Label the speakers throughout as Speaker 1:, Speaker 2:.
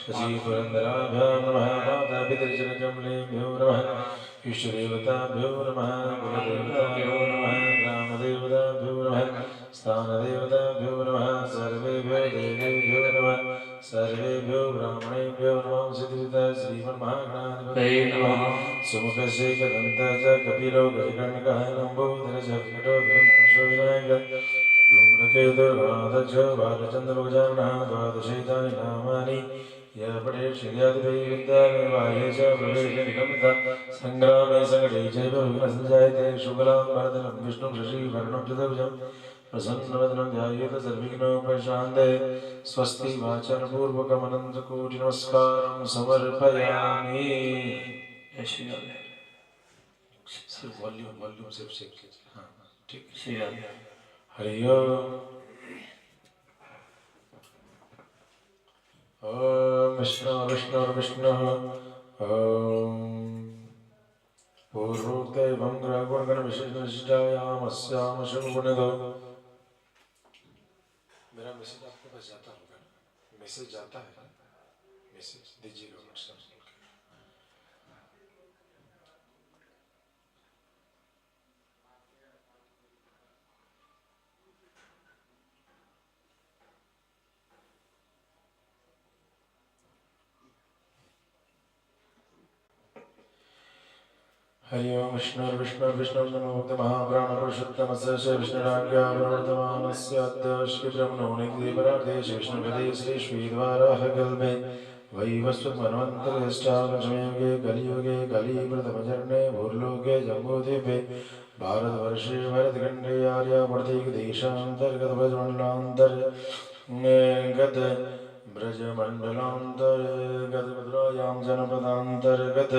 Speaker 1: शशिपुरन्दराभ्यां नमः मातापितृजनकमलेभ्यो नमः इष्टदेवताभ्यो नमः कुलदेवताभ्यो नमः ग्रामदेवताभ्यो नमः स्थानदेवताभ्यो नमः सर्वेभ्यो देवेभ्यो नमः सर्वेभ्यो ब्राह्मणेभ्यो नमः सिद्धिविदा श्रीमन्महागणाधिपतये नमः सुमुखशेखदन्तः कपिलो गजकर्णकः लम्बोदरः विकटो विघ्ननाशो विनायकः धूम्रकेतुर्गणाध्यक्ष बालचन्द्रगजाननः द्वादशैतानि नामानि यः पठेत् श्रीयादिविद्यानिर्वाहे च प्रवेशनिगमिता सङ्ग्रामे सङ्कटे चैव विघ्नसञ्जायते शुक्लां वरदनं विष्णुं शशिवर्णं चतुर्भुजं प्रसन्नवदनं ध्यायेत सर्वविघ्नोपशान्ते स्वस्ति वाचनपूर्वकमनन्तकोटिनमस्कारं समर्पयामि। सिर्फ वॉल्यूम सिर्फ चेक कीजिए। हाँ ठीक है। हरि ओम विष्णु विष्णु विष्णु ओम पूर्वोक्तैवं ग्रहगुणगण विशिष्टायामस्याम शुभगुणदो। मेरा मैसेज आपके पास जाता होगा ना? मैसेज जाता है, मैसेज दीजिएगा व्हाट्सएप। हरि ओम विष्णु विष्णु विष्णु नमो महाप्राणपुरुषोत्तमस्य श्री विष्णुराज्ञा प्रवर्तमानस्य अद्य श्री ब्रह्मणोनिधिपरार्थे श्री विष्णुपदे श्री श्रीद्वाराः कल्पे वैवस्वतमन्वन्तरष्टादशमयुगे कलियुगे कलिप्रथमचरणे भूर्लोके जम्बूद्वीपे भारतवर्षे भरतखण्डे आर्यावर्तैकदेशान्तर्गतब्रजमण्डलान्तर्गत ब्रजमण्डलान्तर्गतमधुरायां जनपदान्तर्गत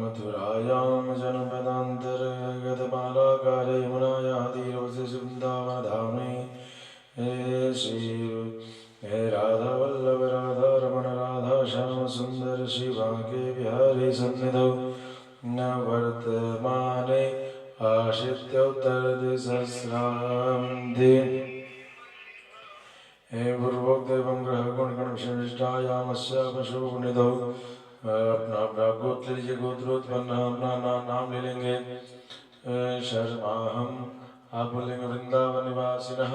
Speaker 1: मथुरायां जनपदान्तर्गतमालाकारे यमुनायाः तीरवसे वृन्दावनधामे श्री राधावल्लभ राधा रमण राधा श्याम सुन्दर शिवाके विहारे सन्निधौ न वर्तमाने आश्रित्योत्तरद्विसहस्राब्दे पूर्वोक्तैवं ग्रहगुणगणविशिष्टायामस्यापशुनिधौ अपना अपना गोत्र लीजिए, गोत्रोत्पन्न अपना नाम ले लेंगे। शर्माहम आप बोलेंगे वृंदावन निवासिनः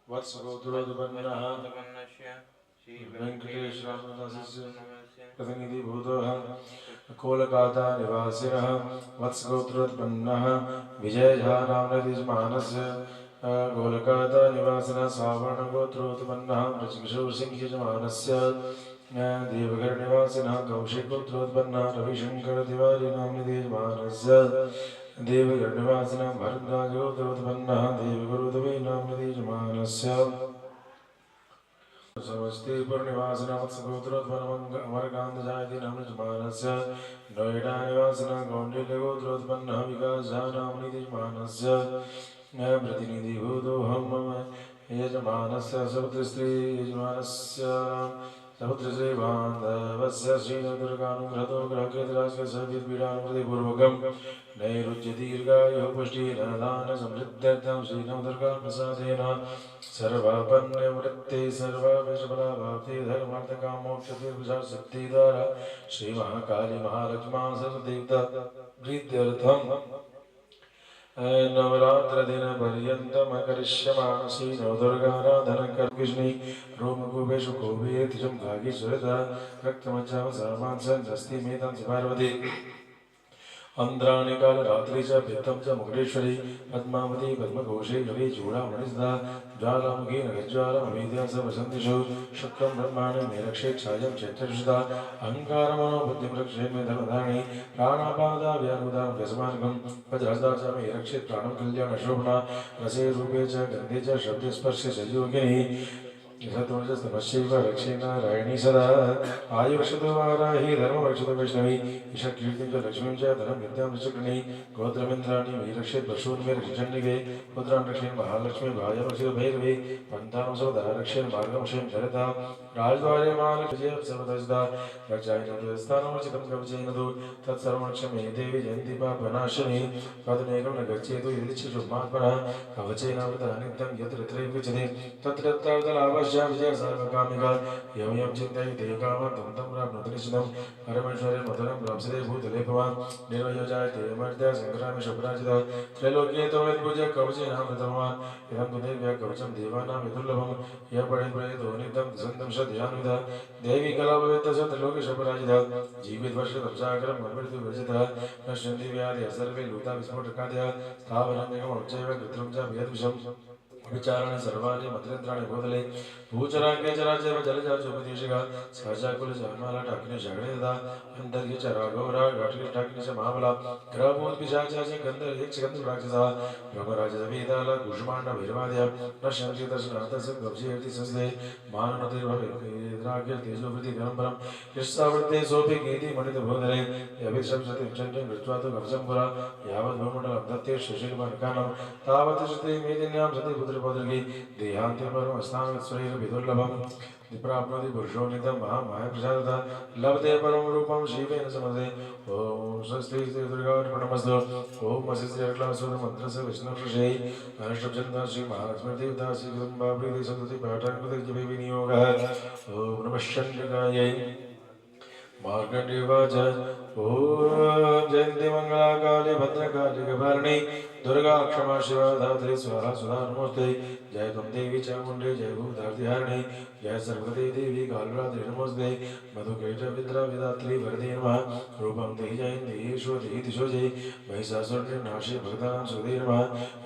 Speaker 1: वत्स गोत्रोत्पन्नः वेंकटेश रामदासस्य प्रतिनिधि भूतः कोलकाता निवासिनः वत्स गोत्रोत्पन्नः विजय झा नामनदीजमानस्य कोलकाता निवासिनः सावर्ण गोत्रोत्पन्नः ब्रजकिशोर सिंह यजमानस्य देवघर निवासिनः कौशिकोत्रोत्पन्नः रविशंकर तिवारी नाम्नि यजमानस्य देवघर निवासिनः भरद्वाजोत्रोत्पन्नः देवगुरुदवे नाम्नि यजमानस्य समस्तीपुर निवासिनः वत्सगोत्रोत्पन्नः अमरकान्तजायति नाम्नि यजमानस्य नोएडा निवासिनः कौंडिल्यगोत्रोत्पन्नः विकास झा नाम्नि यजमानस्य प्रतिनिधिभूतोऽहं मम यजमानस्य सपुत्रस्त्री यजमानस्य सपुत्रश्री बान्धवस्य श्रीनवदुर्गानुग्रहतो ग्रहकेतराजस्य सविद्पीडानुमतिपूर्वकं नैरुच्य दीर्घायुः पुष्टिरनदानसमृद्ध्यर्थं श्रीनवदुर्गाप्रसादेन सर्वापन्नवृत्ते सर्वाभिषफलाभाप्ते धर्मार्थकामोक्षतीर्भुषाशक्तिद्वारा श्रीमहाकाली महालक्ष्मा सर्वदेवता प्रीत्यर्थम् नवरात्र पर्यन्तम करिष्यमाणसी नवदुर्गाराधन कृष्णी रोमकूपेषु कोपेतिजं भागीश्वरता रक्तमज्जावसामांसन् दस्तिमेतं पार्वती अंद्राणि कालरात्रि च भित्तं च मुकुटेश्वरी पद्मावती पद्मघोषे रवि चूडामणिसदा ज्वालामुखी नगज्वालमवेद्या स वसन्तिषु शुक्रं ब्रह्माणि मे रक्षेत् छायं चैत्रषुधा अहङ्कारमनो बुद्धिं रक्षेत् मे धर्मधारिणी प्राणापादाव्यानुदानं व्यसमार्गं वज्रहस्ता च मे रक्षेत् प्राणं कल्याणशोभना रसे रूपे च गन्धे च शब्दे स्पर्शे च योगिनी यशतोजस्तमश्चैव रक्षे नारायणी सदा आयुर्षतो वाराहि धर्मरक्षतो वैष्णवी ईशकीर्तिं च लक्ष्मीं च धनं विद्यां च चक्रिणी गोत्रमिन्द्राणि मे रक्षेत् पशून् मे रक्षचण्डिके पुत्रान् रक्षेत् महालक्ष्मी भार्यां रक्षेत् भैरवी पन्थां सदा रक्षेत् मार्गं क्षयं चरता राजद्वारे महालक्ष्मी सर्वदा रक्षायनस्थानमर्चितं कवचेनदु तत्सर्वं क्षमे देवी जयन्ति पापनाशिनी पदमेकं न गच्छेतु यदि शुभमात्मनः कवचेनावृतः नित्यं यत्र यत्रैव गच्छति तत्र तत्र लाभ कामकामिष्या विजय सर्वकामिका यं यं चिन्तयते कामं तं तं प्राप्नोति निश्चितं परमेश्वरे मधुरं प्राप्स्यते भूतले भवान् निर्वयो जायते अमर्त्य सङ्ग्रामे शुभराजितः त्रैलोक्ये तव यत्पूज्य कवचेनामृतभवान् इदं तु देव्या कवचं देवानां विदुर्लभं यः पठेत्प्रयतो नित्यं दिसन्तं शतयान्वितः देवी कलाभवेत्तस्य त्रैलोक्यशुभराजितः जीवितवर्षं सागरं मन्मृत्युवर्जितः नश्यन्ति व्याधयः सर्वे लूता विस्फोटकादयः स्थावरमेकमौच्चैव कृत्रिं च भेदविषम् विचाराणि सर्वाणि मन्त्रेन्द्राणि भूतले भूचराङ्गे चराचैव जलजाचोपदेशिका सहजाकुलजन्मालाटाग्निशगणे तथा अन्तर्ये च राघवराघाटकिष्टाग्नि च महाबला ग्रहभूतपिशाचा च गन्धर्यक्षगन्धराक्षसः ब्रह्मराजसवेदाल कुष्माण्डभैरवादयः नश्यन्ति दर्शनार्थस्य कवचेति संस्थे माननतिर्भवेद्राग्यतेजोवृत्तिगणं यस्सावृत्ते सोऽपि गीति मणितभूतले यभिशंसति चण्डं कृत्वा तु कवचं पुरा यावद्भूमण्डलं दत्ते सुशीलमनकानं तावत् श्रुते मेदिन्यां सति पुत्रपौत्रकी देहान्ते परमस्थानस्वैर विदुर्लभं प्राप्नोति पुरुषो नित्यं महामायाप्रसादतः लभते परं रूपं शिवेन समते ॐ स्वस्ति दुर्गार्पणमस्तु ॐ वसिष्ठमन्त्रस्य विष्णुऋषै अनुष्टुप्छन्दः श्रीमहालक्ष्मीदेवता श्रीकुटुम्बाप्रीति सन्तति पाठान्कृते जपे विनियोगः ॐ नमः शण्डिकायै मार्कण्डेयवाच ॐ जयन्ति मङ्गलाकाले भद्रकाले गभर्णे दुर्गा क्षमा शिवा धात्री स्वाहा सुधा नमोस्ते जय त्वं देवी चामुण्डे जय भूधार्तिहारिणे जय सर्वगते देवी कालरात्रि नमोस्ते मधुकैटविद्राविधात्री वरदे नमः रूपं देहि जयन्ति शोधि दिशो जय महिषासुरनिर्नाशे भक्तानां सुदे नमः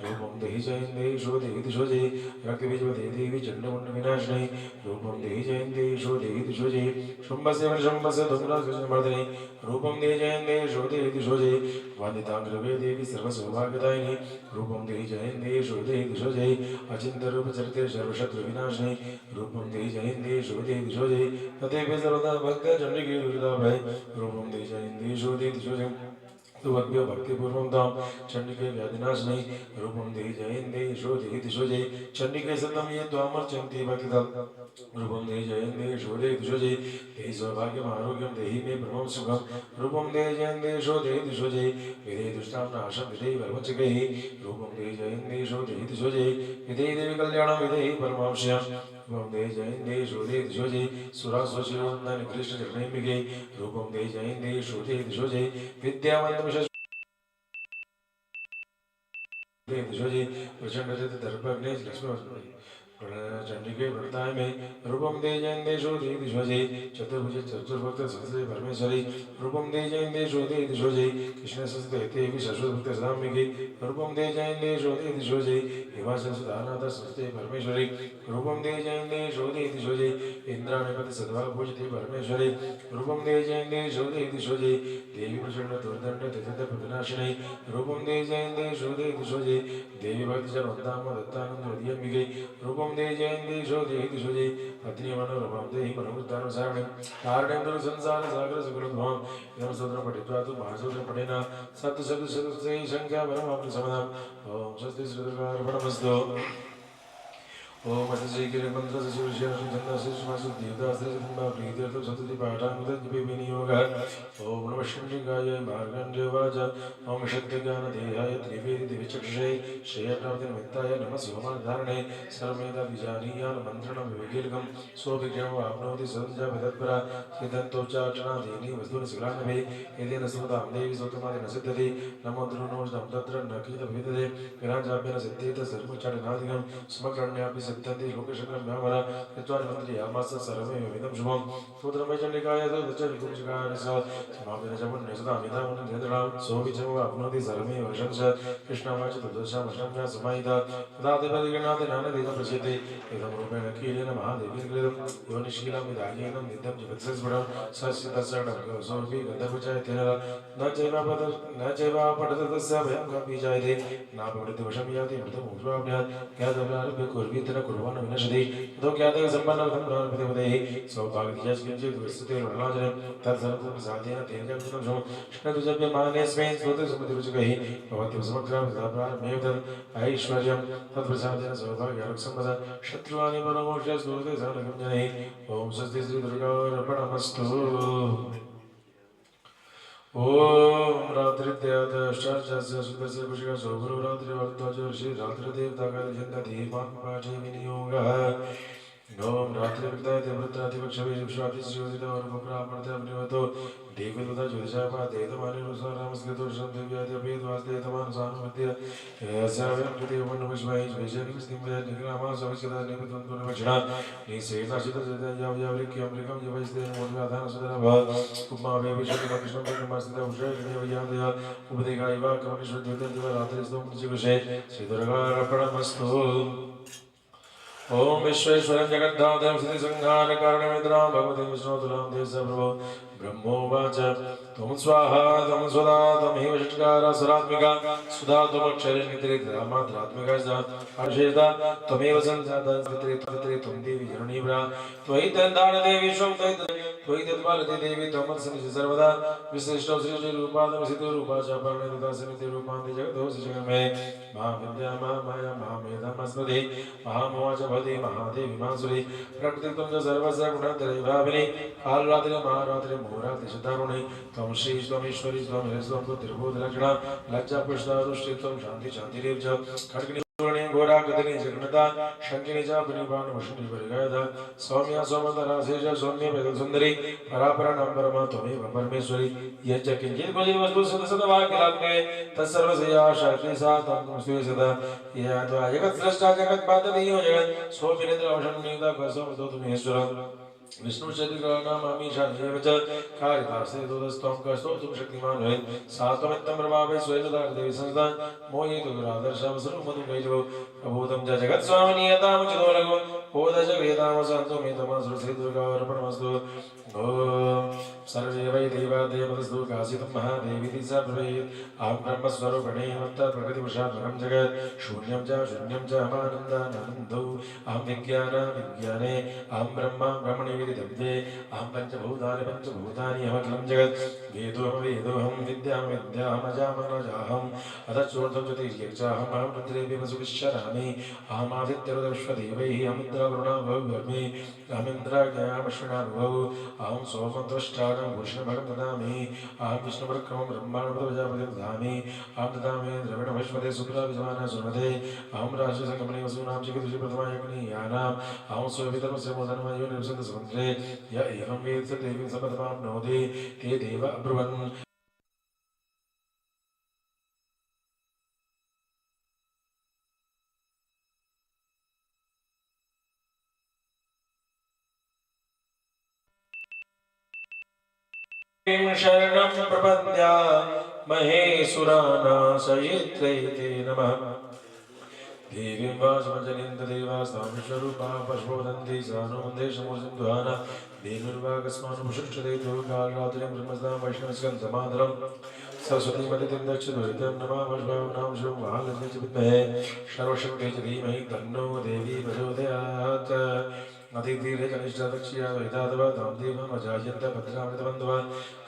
Speaker 1: रूपं देहि जयन्ति शोधि दिशो जय रक्तबीजवते देवी चण्डमुण्डविनाशिने रूपं देहि जयन्ति शोधि दिशो जय शुम्भस्य वृषम्भस्य धूम्रासुरमर्दिने रूपं देहि जयन्ति शोधि दिशो जय वन्दिताङ्ग्रवे देवी सर्वसौभाग्यदायिनी रूपं देहि जयन्ति शोधि दिशो जय अचिन्त्यरूपचरिते सर्वशत्रुविनाशिने रूपं देहि जयन्ति शोधि दिशो जय तथैव सर्वदा भक्तचण्डिके दुर्गाभय रूपं देहि जयन्ति शोधि दिशो जय तुभ्यो भक्तिपूर्वं तां चण्डिके व्याधिनाशिनी रूपं देहि जयन्ति शोधि दिशो जय चण्डिके सततं ये त्वामर्चन्ति भक्तिदं रूपं देहि जयन्ति शोधि दिशो जय देहि सौभाग्यम् आरोग्यं देहि मे ब्रह्मं सुखं रूपं देहि जयन्ति शोधि दिशो जय विधेहि दुष्टां नाशं विधेहि वर्मचकैः रूपं देहि जयन्ति शोधि दिशो जय विधेहि देवी कल्याणं विधेहि परमांश्यम् रूपं देहि जयन्ति शोधि दिशो जय सुरासुरशिरोन्नयन कृष्णचरणैर्मिके रूपं देहि जयन्ति शोधि दिशो जय विद्यावन्तमिष दिशो जय प्रचण्डरथ दर्पग्ने लक्ष्मी चण्डिके व्रताय मे रूपं देहि जयन्ति शोधि दिशो जय चतुर्भुज चतुर्भक्त सहस्रे परमेश्वरी रूपं देहि जयन्ति शोधि दिशो जय कृष्णसंस्कृते देवी शश्वतभक्त सदाम्बिके रूपं देहि जयन्ति शोधि दिशो जय हिमाचल सुधानाथ संस्कृते परमेश्वरी रूपं देहि जयन्ति शोधि दिशो जय इंद्राणीपति सद्भाव पूजिते परमेश्वरी रूपं देहि जयन्ति शोधि दिशो जय देवी प्रचण्ड दुर्दण्ड तिथित विनाशिनी रूपं देहि जयन्ति शोधि दिशो जय देवी भक्तजनोद्धाम दत्तानंद हृदयम्बिके रूपं देहि जयन्ति शोधि दिशो जय पत्नी मनोरमां देहि मनोरुद्धानुसारिणीं कारणेन दुर्संसार सागर सुकृतभां इदं सूत्रं पठित्वा तु महासूत्रं पठेन सप्तशतशतस्य संख्या परमाप्ति समदाम् ॐ स्वस्ति श्रीदुर्गार्पणमस्तु ॐ श्रीगिरिमन्त्रस्य शिवशिवन्दस्य देवदास्त्रिजन्मा प्रीत्यर्थं सतति पाठाङ्कृते विनियोगः ॐ नमः शण्डिकाय मार्कण्डेयवाच ॐ शक्तिज्ञानदेहाय त्रिवेदिविचक्षुषे श्रेयप्राप्तिनिमित्ताय नमः सोमधारणे सर्वमेधाभिजानीयान् मन्त्रणं विवेकीलकं सोऽभिज्ञानमाप्नोति सदञ्जाभितत्परा सिद्धन्तोच्चाटनादीनि वस्तूनि शिलानभे यदेन सुमतां देवी सोतमादि न सिद्धति नमो द्रुनोषधं तत्र न किञ्चिदभिविदते विराजाभ्येन सिद्धेत सर्वोच्चाटनादिकं समग्रण्यापि सिद्धन्ति लोकशकलं व्यामरा यत्त्वानिमन्त्रियामास सर्वमेवमिदं शुभं सूत्रमय चण्डिकाय दच्चविकुंशकाय स समापिन च पुण्यसदामिदावननिन्द्रां सोऽपि च वाप्नोति सर्वमेव वर्षं च कृष्णवाच तद्दशामशं च समाहिता तदा देवदिगणाति नानदेव प्रचेते इदं रूपेण कीलेन महादेवीं कृतं योनिशीलं विधायेन नित्यं जगत्सस्फुटं सस्यतस्सडं सोऽपि गन्धर्वचैतेन न चैवापठत तस्य भयं कापि जायते नापमृत्युवशं याति मृतमुष्वाभ्यात् ज्ञातव्यारभ्य कुर्वीति न कुर्वाण विनशति ततो ज्ञाते सम्पन्नर्थं प्रारभते पदैः सौभाग्यदियास् किञ्चित् विस्तृते वर्णाचले तत्सर्वं प्रसादेन तेन जगतं शमं शृणुजप्यमानेऽस्मिन् स्तोत्रसुमतिरुचिकैः भवत्यं समग्राभिधाप्रारम्भेव तत् ऐश्वर्यं तत्प्रसादेन सौभाग्यालोकसम्पदा शत्रुवानि परमोक्षस्तुते सानकं जनैः ॐ स्वस्ति श्रीदुर्गार्पणमस्तु ॐ रात्रिद्यादश्चास्य सुतस्य कुशिका सौगुरुरात्रिवर्त्वच श्रीरात्रिदेवताकादिजन्तधीमात्मपाठे विनियोगः ओम रात्रिवृत्ताय देवृत्रादिवक्षवे विश्वादिश्योदितो अनुपप्रामर्ते अग्निवतो देवदूता ज्योतिषापा देतमानिरुसारामस्कृतोषं देव्याद्यपेद्वास्तेतमानुसानुमध्य यस्याव्यं कृतिवन्नविश्वै श्वेशनिस्तिम्बय निग्रामा सविष्यदा निपतन्तुर्वचना निसेनाशितजयाव्यावृक्यमृगं यवैस्तेन मोद्व्याधानसुदरभ उमावे विश्वकृष्णं कृष्णमास्तिता उषयगणेवयादय उपदेगायव कमनिश्वद्युतदिव रात्रिस्तों चिकुषे श्रीदुर्गार्पणमस्तु। ओम विश्वेश्वरं जगद्धात्रं सिद्धिसंहारकारणमित्रां भगवतीं विष्णोतुलां देशप्रभो ब्रह्मोवाच त्वं स्वाहा त्वं स्वदा त्वमेव षट्कारा सुरात्मिका सुधा त्वमक्षरे नित्रितरामात्रात्मिका अशेषता त्वमेव संजाता स्त्रित्री त्वं देवी जननी ब्रा त्वयि तन्दानदेवी विश्वं त्वयि तत्पालते देवी त्वमत्सनिधि सर्वदा विशिष्टो श्रीरूपादमसिद्धरूपा च परिणिता समितिरूपान्ति जगदोषि जगन्मे महाविद्या महामाया महामेधमस्मृति महामोच भवति महादेवी मासुरी प्रकृतित्वं च सर्वस्य गुणत्रयभाविनी कालरात्रि महारात्रि मुहूर्ते शतारुणि त्वं श्री त्वमीश्वरी त्वमेव त्रिभुवनलक्षणा लज्जा पुष्टारुष्टित्वं शान्ति शान्तिरेव च खड्गिनी घोरा गदनी जगन्नाथा शंकिनी च पुनिपान वशुनि परिगयदा सौम्या सोमतरा शेष सौम्य वेद सुंदरी परापरणं परमा त्वमेव परमेश्वरी यच्च किंचित् क्वचित् वस्तु सदसदभाग्यलात्मे तत्सर्वस्य शक्ति सा त्वं स्तुते सदा यद्वा जगत्सृष्टा जगत्पादनीयो जगत् सोऽपिनिद्रावशन्निदा कसो त्वमेश्वर विष्णु शरीराणामीशान्येव च कारितास्ते दोदस्त्वं कस्तोतुं शक्तिमान् भवेत् सा त्वमित्थं प्रभावे स्वयंदादेवी संस्था मोहितो गुरादर्शवसुमधुकैजवो प्रभूतं च जगत्स्वामिनीयतामुचितो लघु बोधजगेतामसन्तु मे तमसु श्रीदुर्गार्पणमस्तु ॐ सर्वे वै देवा देवतस्तु काशितं महादेवीति स ब्रवीत् अहं ब्रह्मस्वरूपिणी मत्तत्प्रकृतिवशात्मकं जगत् शून्यं च अहमानन्दानन्दौ अहं विज्ञाने अहं ब्रह्मा ब्रह्मणि विदितव्ये अहं पञ्चभूतानि अहमखिलं जगत् वेदोऽहं विद्यामजामनजाहम् अतश्चोर्ध्वं च तिर्यक्चाहम् अहं रुद्रेऽपि वसुविश्वरामि अहमादित्यरुदश्वदेवैः अमिन्द्रवरुणा भव्यर्मि अहमिन्द्राज्ञामश्विनानुभवौ अहं सोमत्वष्टानं भूषणभगं ददामि अहं विष्णुपरक्रमं ब्रह्माण्डप्रजापतिं ददामि अहं ददामि द्रविणभस्मते सुप्राविजमाना सुमते अहं राष्ट्रसङ्गमने वसूनां चिकितुषि प्रथमायज्ञीयानाम् अहं स्वपितरस्य मोदनमयो निवसन्ति समुद्रे य एवं वेद स देवीं समतमाप्नोति ते देव अब्रुवन् शरणं प्रपद्या महेशुरानाशयित्रै ते नमः देवीं वाचमजनिन्ददेवास्तां विश्वरूपा पशुवदन्ति सानो मन्देशमूर्तिन्द्वाना देनुर्वागस्मानुपुषुष्टते दुर्गारात्रिं ब्रह्मस्तां वैष्णवस्कन्धमादरं सरस्वतीमदितिं दक्षिदुरितं नमामश्वानां शिवं महालक्ष्मी च विद्महे सर्वशक्त्यै च धीमहि तन्नो देवी प्रचोदयात् अतिथीरे कनिष्ठ दक्षिया वैदादव तां देवमजायन्त भद्रामृतबन्धव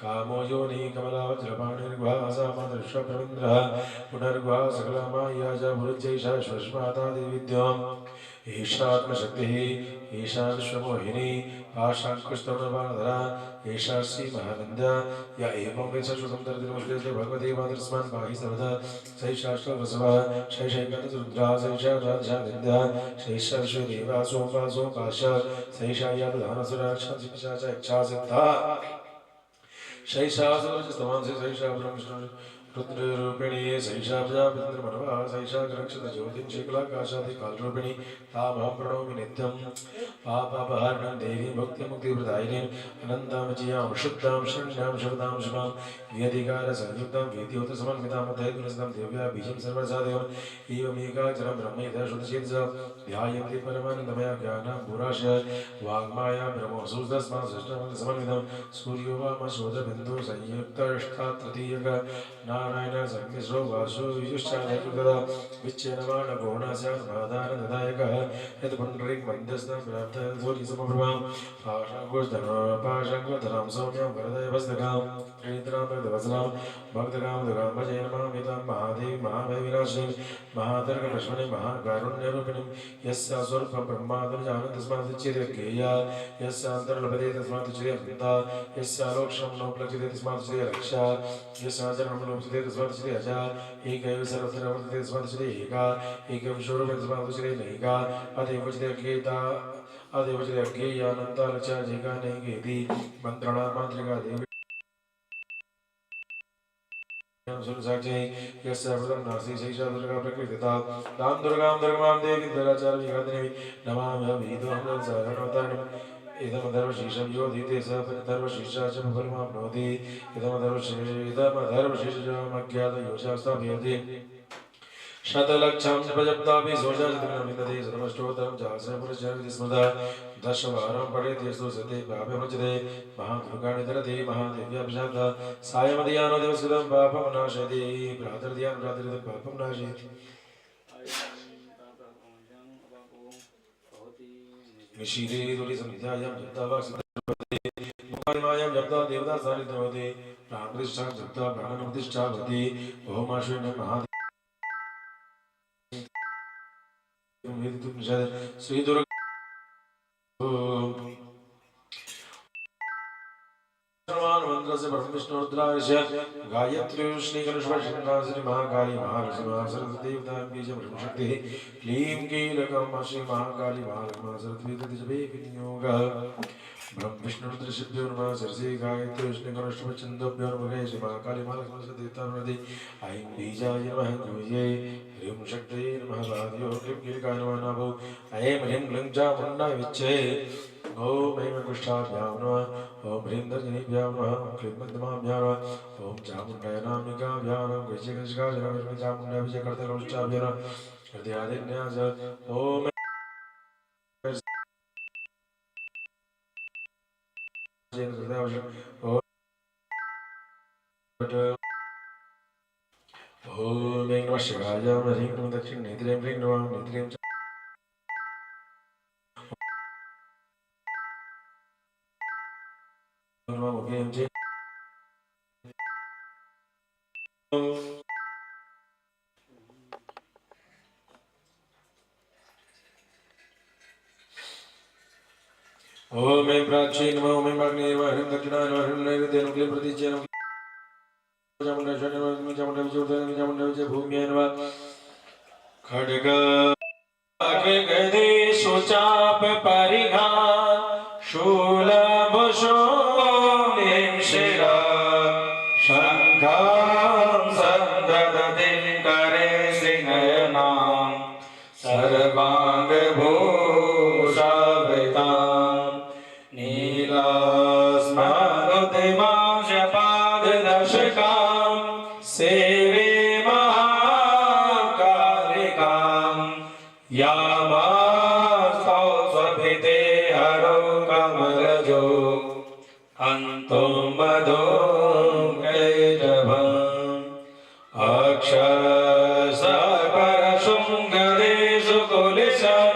Speaker 1: कामो योनि कमलावज्रपाणिर्गुहासामदृश्वप्रविन्द्रः पुनर्गुहा सकलमाया च भुरुजैषा श्वश्माता देवीद्योम् ईशात्मशक्तिः ईशा विश्वमोहिनी पाशाङ्कुशतरुणबाणधरा एषा श्रीमहानन्दा य एवं वेत्सश्रुतं दरिद्रमुष्टेषु भगवते मातृस्मान् पाहि सर्वदा सैषाष्टवसवः शैशैकरुद्रा सैषा द्वादशा विद्या शैषा विश्वदेवा सोमवासो पाश सैषा या प्रधानसुराक्षा च इच्छासिद्धा शैषासुरजस्तवांसि सैषा ब्रह्मविष्णु रुद्ररूपिणी सैषा प्रजापतिर्मनवः सैषा रक्षतज्योतिं शीतलाकाशादिकालरूपिणी तामहं प्रणौमि नित्यं पापापहारिणीं देवीं भक्तिमुक्तिप्रदायिनीम् अनन्तामचियां शुद्धां शरण्यां शरदां शुभां व्यधिकारसंयुक्तां वेद्योतसमन्वितां मध्यगुणस्तां देव्या बीजं सर्वसादेवम् एवमेकाचरं ब्रह्मेदः शुद्धचेतसा ध्यायन्ति परमानन्दमया ज्ञानां पुराशय वाङ्माया ब्रह्मसूस्तस्मात् सृष्टमन्तसमन्वितं सूर्यो वामशोधबिन्दु संयुक्तष्टातृतीयक नारायण संमिश्रो वासु युष्चादकृतदा विच्छेदमानगुणस्यात्मादानदायकः यत्पुण्डरीक मध्यस्थं प्राप्तसूर्यसमप्रभां पाशाङ्कुधरां सौम्यां वरदयवस्तकां त्रिनेत्रां भक्तवत्सलां भक्तकां दुर्गां भजे नमामि तां महादेवी महाभयविनाशिनीं महादर्गलक्ष्मणीं महाकारुण्यरूपिणीं यस्याः स्वरूपं ब्रह्मादनुजानं तस्मात् चिरज्ञेया यस्यान्तर्लभते तस्मात् चिरन्तता यस्यालोक्षं नोपलक्ष्यते तस्मात् चिररक्षा यस्याः चरणं लोप्यते तस्मात् चिरअजा एकैव सर्वत्र वर्तते तस्मात् चिरेका एकं विश्वरूपं तस्मात् चिरेनैका अतएव चिरज्ञेता आदिवज्र अज्ञेयानन्तालचा जिगानेगेति मंत्रणा मातृका देवी सुरसाक्षी यस्य वदन् नास्ति सैषा दुर्गा प्रकृतिता तां दुर्गां दुर्गमां देवीं दुराचार विघातिनीं नमामि अभिधं सारणोतारिणम् इदमधर्वशीर्षं यो धीते स धर्वशीर्षा च फलमाप्नोति इदमधर्वशीर्षमज्ञातयोषास्ताभ्यति शतलक्षं प्रजप्तापि सोषाचितमिन्दते सर्वष्टोत्तरं चासपुरश्चाविति स्मृता दशवारं पठेत् यस्तु सते पापमुच्यते महादुर्गाणि धरति महादेव्याभिषाक्ता सायमधियानो दिवसकृतं पापं नाशयति प्रातर्धियान् प्रातरितं पापं नाशयति निशीले दुरिसंध्यायां जप्तावाक्सिद्धि मुखानिमायां जप्ता देवता सानिध्यवति प्राणप्रतिष्ठां जप्ता प्राणप्रतिष्ठा भवति ओमाश्वेन महादेव श्री दुर्गा मंत्र से ब्रह्म विष्णु रुद्रास्य गायत्री श्रीगणेशवशनासिनी महाकाली महालक्ष्मी सरस्वती देवता बीज ब्रह्म शक्ति क्लीं कीलकं श्री महाकाली महालक्ष्मी सरस्वती देवता जपे विनियोग ब्रह्म विष्णु रुद्र शिवभ्यो नमः सरस्वती गायत्री श्रीगणेशवचन्दभ्यो नमः श्री महाकाली महालक्ष्मी सरस्वती देवता नमः ऐं बीजाय नमः गुह्ये ह्रीं शक्ति नमः वाद्यो क्लीं कीलकाय नमः नभो ऐं ह्रीं क्लीं चामुण्डाय विच्चे ओम ऐं कुष्ठाभ्यां नमः ओम ह्रीं दर्जनीभ्यां नमः क्लीं मध्यमाभ्यां नमः ओम चामुण्डाय नामिकाभ्यां नमः गजकंजकाय नमः चामुण्डाय विजयकर्तकंजकाभ्यां नमः हृदयादिन्यास ओम ओम ऐं नमः शिवाय ह्रीं नमः दक्षिण नेत्रे ह्रीं नमः नेत्रे नमः मुखे च ओम ऐं प्राची नमः ओम ऐं अग्ने नमः ह्रीं दक्षिणाय नमः ह्रीं नैऋत्ये नमः क्लीं प्रतीचे नमः चामुण्डेश्वरी नमः चामुण्डे विजयवर्धने चामुण्डे विजय भूम्यै नमः खड्ग गदे सुचाप परिघान शूलभुषो शिरा शङ्खां सन्ददतिं करे श्रीनयनां सर्वाङ्गभूषावृतां नीलास्मरुतिमां शपाददशकां सेवे महाकालिकां यामास्तौ स्वभिते हरो कमलजो अन्तं मधो कैटभम् अक्षसपरशृङ्गदेषु कुलिशं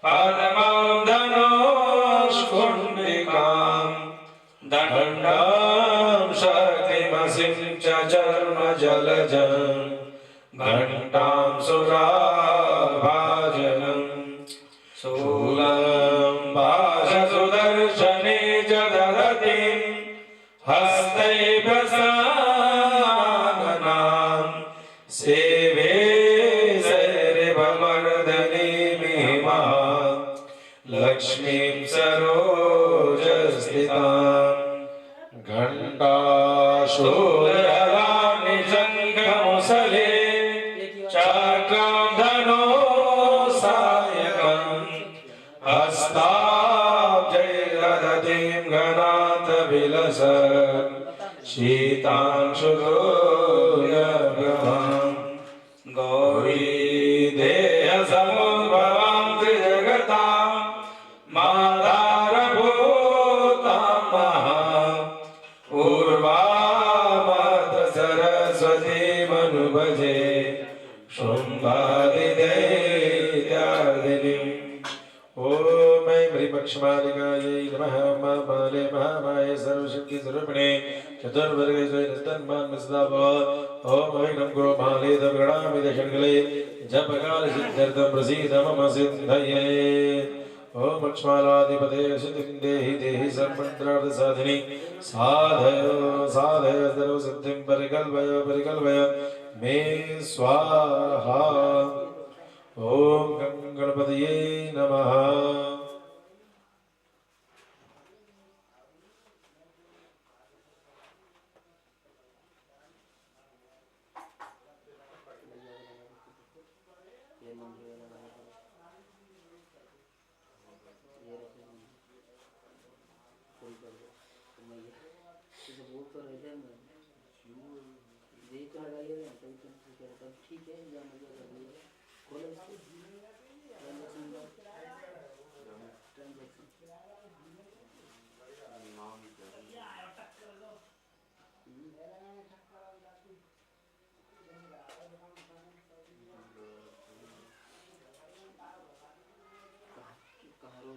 Speaker 1: पद्मं धनुष्कुण्डिकां दण्डं शक्तिमसिं च चर्मजलजं घण्टां सुराभाजनम् शूलं पाशसुदर्शने च दधतिं हस्तै प्रसादनां सेवे सर्वमर्दने महिमा लक्ष्मीं सरोजस्थितां घण्टाशूलहलानि शङ्खमुसले चक्रं धनो सायकम् हस्ताब्जैर्दधतीं घनाथविलसन् शीतांशुगोयभ्रमां गौरी देहसमुद्भवां त्रिजगतां माधारभूतां महां ऊर्वामत्रसरस्वतीमनुभजे शुम्भादिदैत्यादिनीम् ओम ऐं ह्रीपक्ष्मालिकायै नमः माले महामाये सर्वशक्ति स्वरूपिणे चतुर्वर्गेश्वरस्तन्मान्मस्ताभव ओम ऐं गुरु माले दर्गणामि दशङ्गले जपकालसिद्ध्यर्थं प्रसीद मम सिद्धये ओम लक्ष्मालाधिपते सिद्धिं देहि देहि सर्वमन्त्रार्थसाधिनि साधय साधय सर्वसिद्धिं परिकल्पय परिकल्पय मे स्वाहा ओम गणपतये नमः।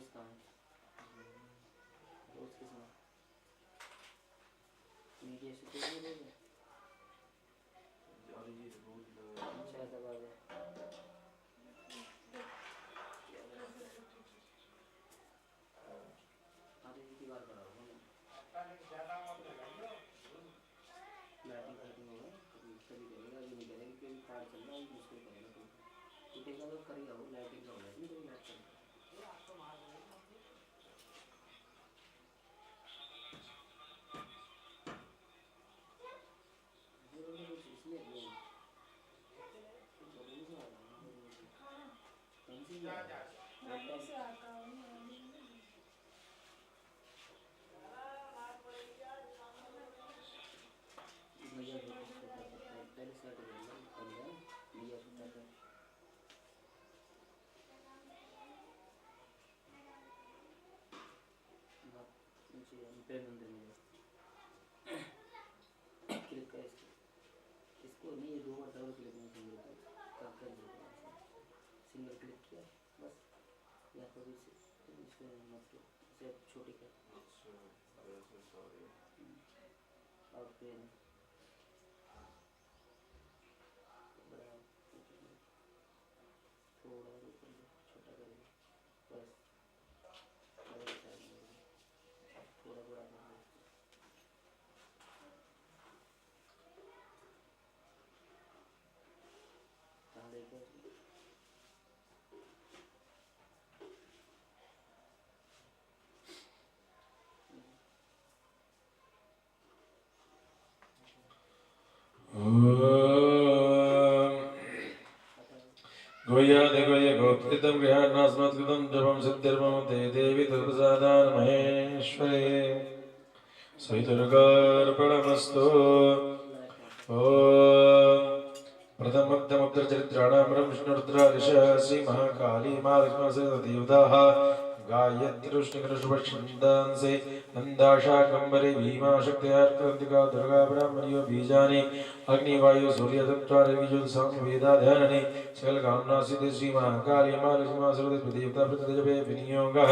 Speaker 2: कहाँ है? रोज के समय मीडिया से तो नहीं बोल अच्छा दबा दे अरे दीवार पर आओ लाइटिंग फाइटिंग होगा तभी करेगा अभी नहीं करेगा क्योंकि कार चल रहा है मुश्किल करेगा टूटेगा तो करेगा वो लाइटिंग का होगा नहीं तो लाइट चलेगा इसलिए पहले स्टार्ट लिया छुट्टा था प्रेम मंदिर में क्लिक कर इसको नहीं ये 2 बार डबल क्लिक नहीं सिंगल क्लिक किया बस या तो इसमें मतलब इसे छोटी कर और फिर बड़ा थोड़ा छोटा कर बस थोड़ा बड़ा कहाँ देखा
Speaker 1: गोयादिगोय गोत्रितं गृहान्नास्मत्कृतं जपं सिद्धिर्मम ते देवी तत्प्रसादान् महेश्वरे श्रीदुर्गार्पणमस्तु ॐ प्रथमोत्तमोत्तरचरित्राणां विष्णुरुद्रादिशः श्रीमहाकाली महालक्ष्मीदेवताः गायत्रीरुष्णिकरुषभच्छन्दांसि नन्दाशाकम्बरी भीमा शक्त्यार्कन्तिका दुर्गा ब्राह्मण्यो बीजानि अग्निवायु सूर्यतत्त्वादिविजुत्सामवेदाध्याननि सकलकामनासिद्धि श्रीमहाकाली महालक्ष्मी सर्वदेवता प्रतिजपे विनियोगः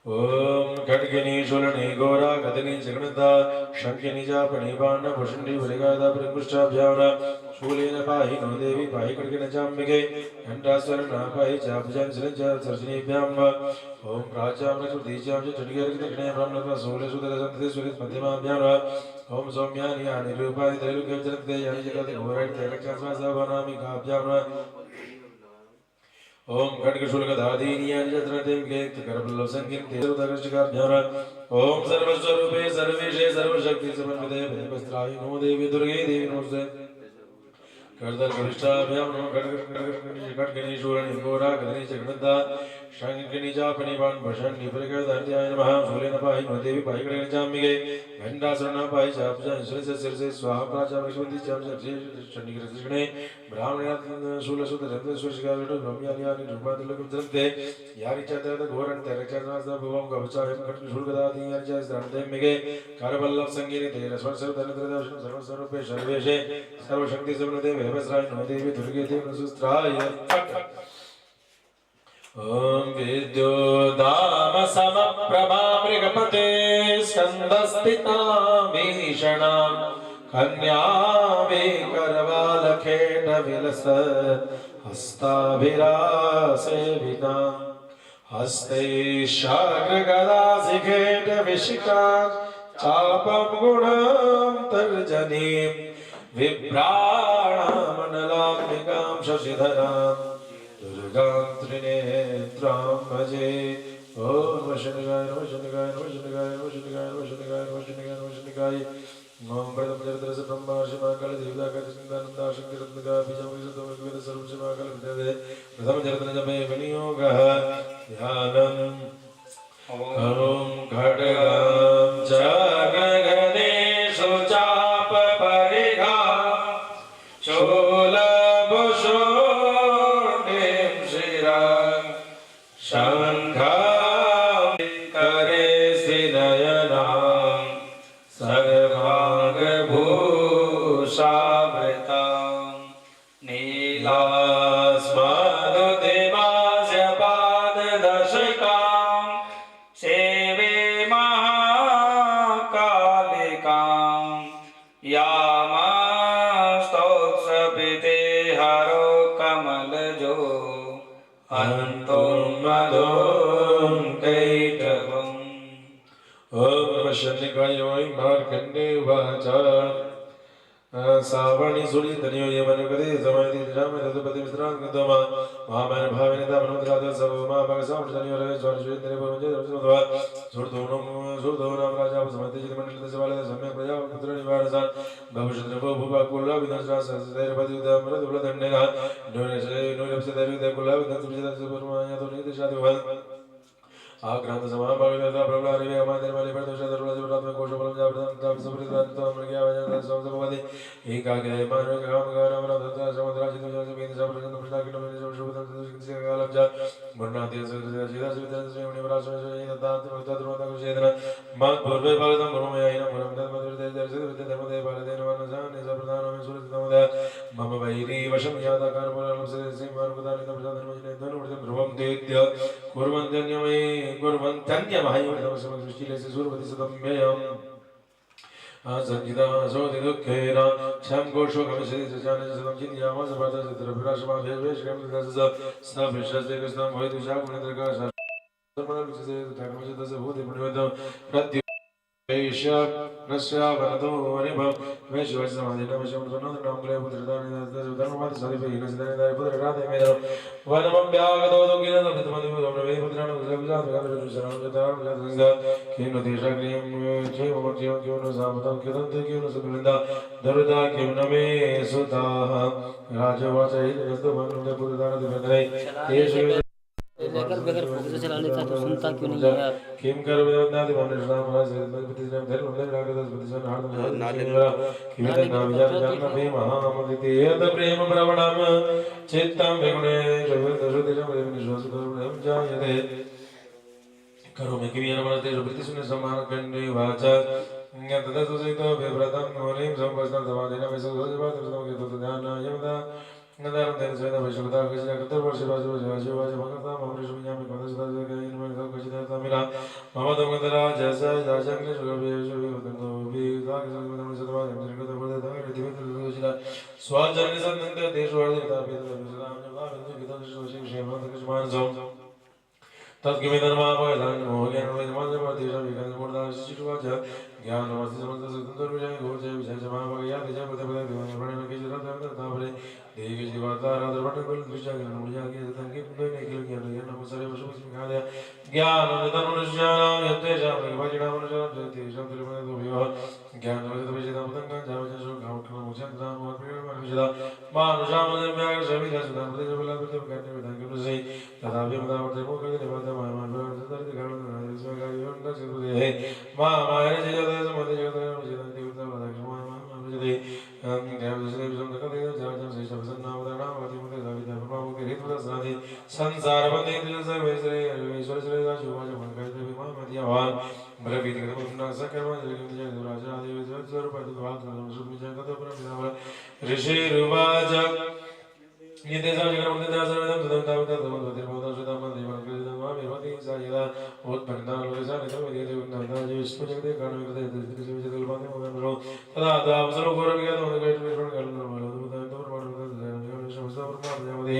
Speaker 1: ओम खड्गिनी शूलनी घोरा गदनी जगन्नाथा शंखिनी जापनी बाण भुषणी वरिगादा प्रकुष्ठाभ्याम शूलेन पाहि नो देवी पाहि खड्गिन जाम्बिके घंटास्वरण पाहि चापजन सिरंज सर्जनीभ्याम ओम प्राचाम नक्षुदीचाम च चंडिकेर दक्षिणे ब्रह्मणत्वा शूले सुदर संतते सुरित मध्यमाभ्याम ओम सौम्यानि यानि रूपानि त्रैलोक्य चरन्ते यानि जगति घोरार्थे रक्षास्वासवनामि काभ्याम ओम खड्गशूलगदादीनियानि चत्रतिं केतकरबल्लवसंकीर्ते रुदकर्षकाभ्याम ओम सर्वस्वरूपे सर्वेशे सर्वशक्ति समन्विते भद्रवस्त्राय नमो देवी दुर्गे देवी नमोस्ते कर्दलकरिष्ठाभ्याम नमो खड्गनी शूलनि घोरा गदनी जगन्नाथा शंखिनी जापनी बाण भषणी परिकर्दन्त्याय नमः शूलेन पाहि नो देवी पाहि खड्गेन जाम्बिके घंटासुरना पाहि चापजन शिरसे शिरसे स्वाहा प्राचाम लक्ष्मी चाम चंडिकेर दक्षिणे ब्राह्मणेन शूलसुदरन्तेश्वरशिखाविष्णु ब्रह्म्यानि रूपादिलोकं चरन्ते यानि च घोरन्ते रक्षास्वासा भुवं गवचायं खड्गशूलगदादीनि च स्त्रान्तेम्बिके करबल्लवसंकीर्ते रसवत्सर्वधनत्रयदर्शनं सर्वस्वरूपे सर्वेशे सर्वशक्ति समन्विते वैभस्राय नो देवी दुर्गे देवी नमोस्तुत्राय ओम विद्युदाम समप्रभा मृगपते स्कन्दस्थितां भीषणां कन्यावे करवालखेट विलस हस्ताभिरासेवितां हस्ते शार्ङ्गगदासिखेट विशिखा चापं गुणां तर्जनीं विभ्राणामनलाम्बिकां शशिधरां दुर्गां त्रिनेत्रां भजे ओम शनिगाय नमः शनिगाय नमः शनिगाय नमः शनिगाय नमः शनिगाय नमः शनिगाय नमः शनिगाय ओम ब्रह्मचर्यस्य ब्रह्मा शिवाकल देवता करिष्णनंदा शक्ति रत्नका बीजमृतमृत सर्व शिवाकल विद्यते प्रथम जरतनजमे विनियोगः ध्यानम् ओम खड्गं च गगनेषु चाप परिघा शूलभुषुण्डिं शिरं शङ्खं करे स्थिनयनां सर्वाङ्गभूषावृतां नीलास्मदुदिमास्य
Speaker 3: अन्तुं मदों कैटवम्
Speaker 1: ओम नमः शनिकाय ओम मार्कंडे वाचा सावणी सूर्य तनियो ये मन करे समय दी राम रघुपति विश्राम गतमा महामन भावने दा मनोदरा दे सब मा भग साम तनियो रहे स्वर श्री तेरे पर मुझे दर्शन दवा सुर दो राम राजा समति जित मंडल दे सवाले समय प्रजा पुत्र निवार सा भविष्य नभो भुवा कुला विदंसा सदेर पति उदा मर दुला दंडे ना नोरे से नोरे से देर दे कुला विदंस विजय से परमाया तो नित शादी वल आक्रांत समां भगवता प्रभुलारि वे अमादेर वाले पर दोषा दरुला जीवरात में कोश बलम जावृतम तम सुप्रीत रात अमर क्या वजन समझ भगवती एकाग्र मान में काम गाना मन धंधा समुद्र जित जन से बिंद सब प्रजन प्रजा की नमन जो शुभ तम किसी का कालम जा वर्णाति से सीधा सीधा से उन्हें बरास में जो ये दात भक्ता द्रोणता को छेदना मान पूर्वे बालतम ब्रह्म या इन ब्रह्म तम मधुर दे से विद्या धर्म दे बाल दे नमन जान निज प्रधान में सूरज तम दे मम वैरी वशम यादा कार बोल से सिंह प्रधान तम प्रधान धर्म जिने धनु प्रजन ध्रुवम देत्य कुर्वन्त्यन्यमे कुर्वन्त्यन्यमहैव सृष्टिले से सूर्यपति सदम्ययम् संगीता सोति दुःखेन क्षम घोषो गमिष्यति सचाने सदं चिन्यामः सपादः सत्रभिराशमा भेष श्रेम दशस सभिषस्य कृष्णं वैदुषा गुणेन्द्रका सर्वमनविषये धर्मचितस्य भूति पुण्यवतं प्रत्य वैश्य नस्या वरदो वनिभव वैश्य वैश्य समाधि नमः शम सुनंद नाम ले पुत्र दानि दस धर्मवाद साधि पे हिन सिद्धि दाय पुत्र राधे मेरा वनमं व्यागतो दुखिन दत्त मधु गम वे पुत्रान उजविजात गम शरण जतार जतंग किम देशा क्रियम जीव मम जीव क्यों न सामतम क्यों न क्यों न सुबिंदा दरुदा क्यों न मे सुता राजवाचै जस्तो मन पुत्र दान दिवै तेज
Speaker 2: लेकर बगैर फोकस से चला लेता तो सुनता क्यों नहीं है यार।
Speaker 1: किम कर वेदनादि मन राम राज पति जन धर्म धर्म रागदस पति जन हार्द नाले किम नाम जन जन मे महामदिते यत प्रेम प्रवणम चित्तम विगुणे जगत सुदेश प्रेम निश्वास करुणम जायते करो मे किम नमस्ते प्रति सुने समान कंडे वाचा तदसु सहित विव्रतम मोनिम संपस्तं समाधिना विसुजवात के तो ध्यान यमदा नदारं तेन सेना विश्वता कशिया कतर वर्ष बाजु बाजु बाजु भगता ममृष विज्ञान कदस दस गइन मन सब कशिता तमिला मम दमदरा जैसा जाजंग सुगवे सुगवे उदंतो भी दाग संगम सदवा जगत प्रदे दाग दिव्य दुजिला स्वाजन संनंद देश वर्धिता वेद विश्राम जवा बिंदु विदन सुशिव शेमंत कुसमान सो तत्किमे धर्मा भगवान मोहन में नमः देश विगन मूर्धा शिशुवाच ज्ञान वस्तु समस्त सुंदर विजय घोर जय विजय जमा भगया विजय पद पद दिवन प्रणय के जरा धर्म तापरे देव के जीवाता राधर बट कुल दृष्टा के मुझा के तन के पुण्य ने के ज्ञान ज्ञान नमः सरे वशु सिखा दिया ज्ञान निधन मनुष्यानाम यते शाम भजना मनुष्यानाम जयते शाम तिरुमय तो विवाह ज्ञान वस्तु विजय पतंग जाव जसो गावट को मुझे नाम और प्रिय मन विजय मानुषाम में व्याग सभी दस नाम प्रति बला प्रति करने विधान के सही तथा भी मदा वर्ते मुख के निवाद मान दर के कारण इसमें का योन का सिद्ध है मा माया जय समझ जगत विजय देवता प्रदक्षिण मा विजय देव विजय विजय का देव जय जय श्री शब्द नाम दाना वादी मुदे दाविदा प्रभु के हित प्रसादि संसार बंदे दिल सर्वे श्री ईश्वर श्री राज वाज मन करते विमा मतिया वाल ब्रवीत के पुण्य सकर्म जय जय राजा देव जय स्वरूप दुवात सुख विजय का तो परम ऋषि रुवाज ये देशा जगत मंदिर दास वेदम तदम तावत तदम तदम बोधा सुधा मन देवन के दमा विभूति सायदा उत्पन्ना लोसा नितो विदे उन्नता जो विष्णु जगते कारण विदे दृष्टि से जगल बांधे मोहन रो तदा अवसरो गोर विगत होने के विष्णु कर्ण बोलो तो तो प्रमाण विदे समस्त प्रमाण देवदे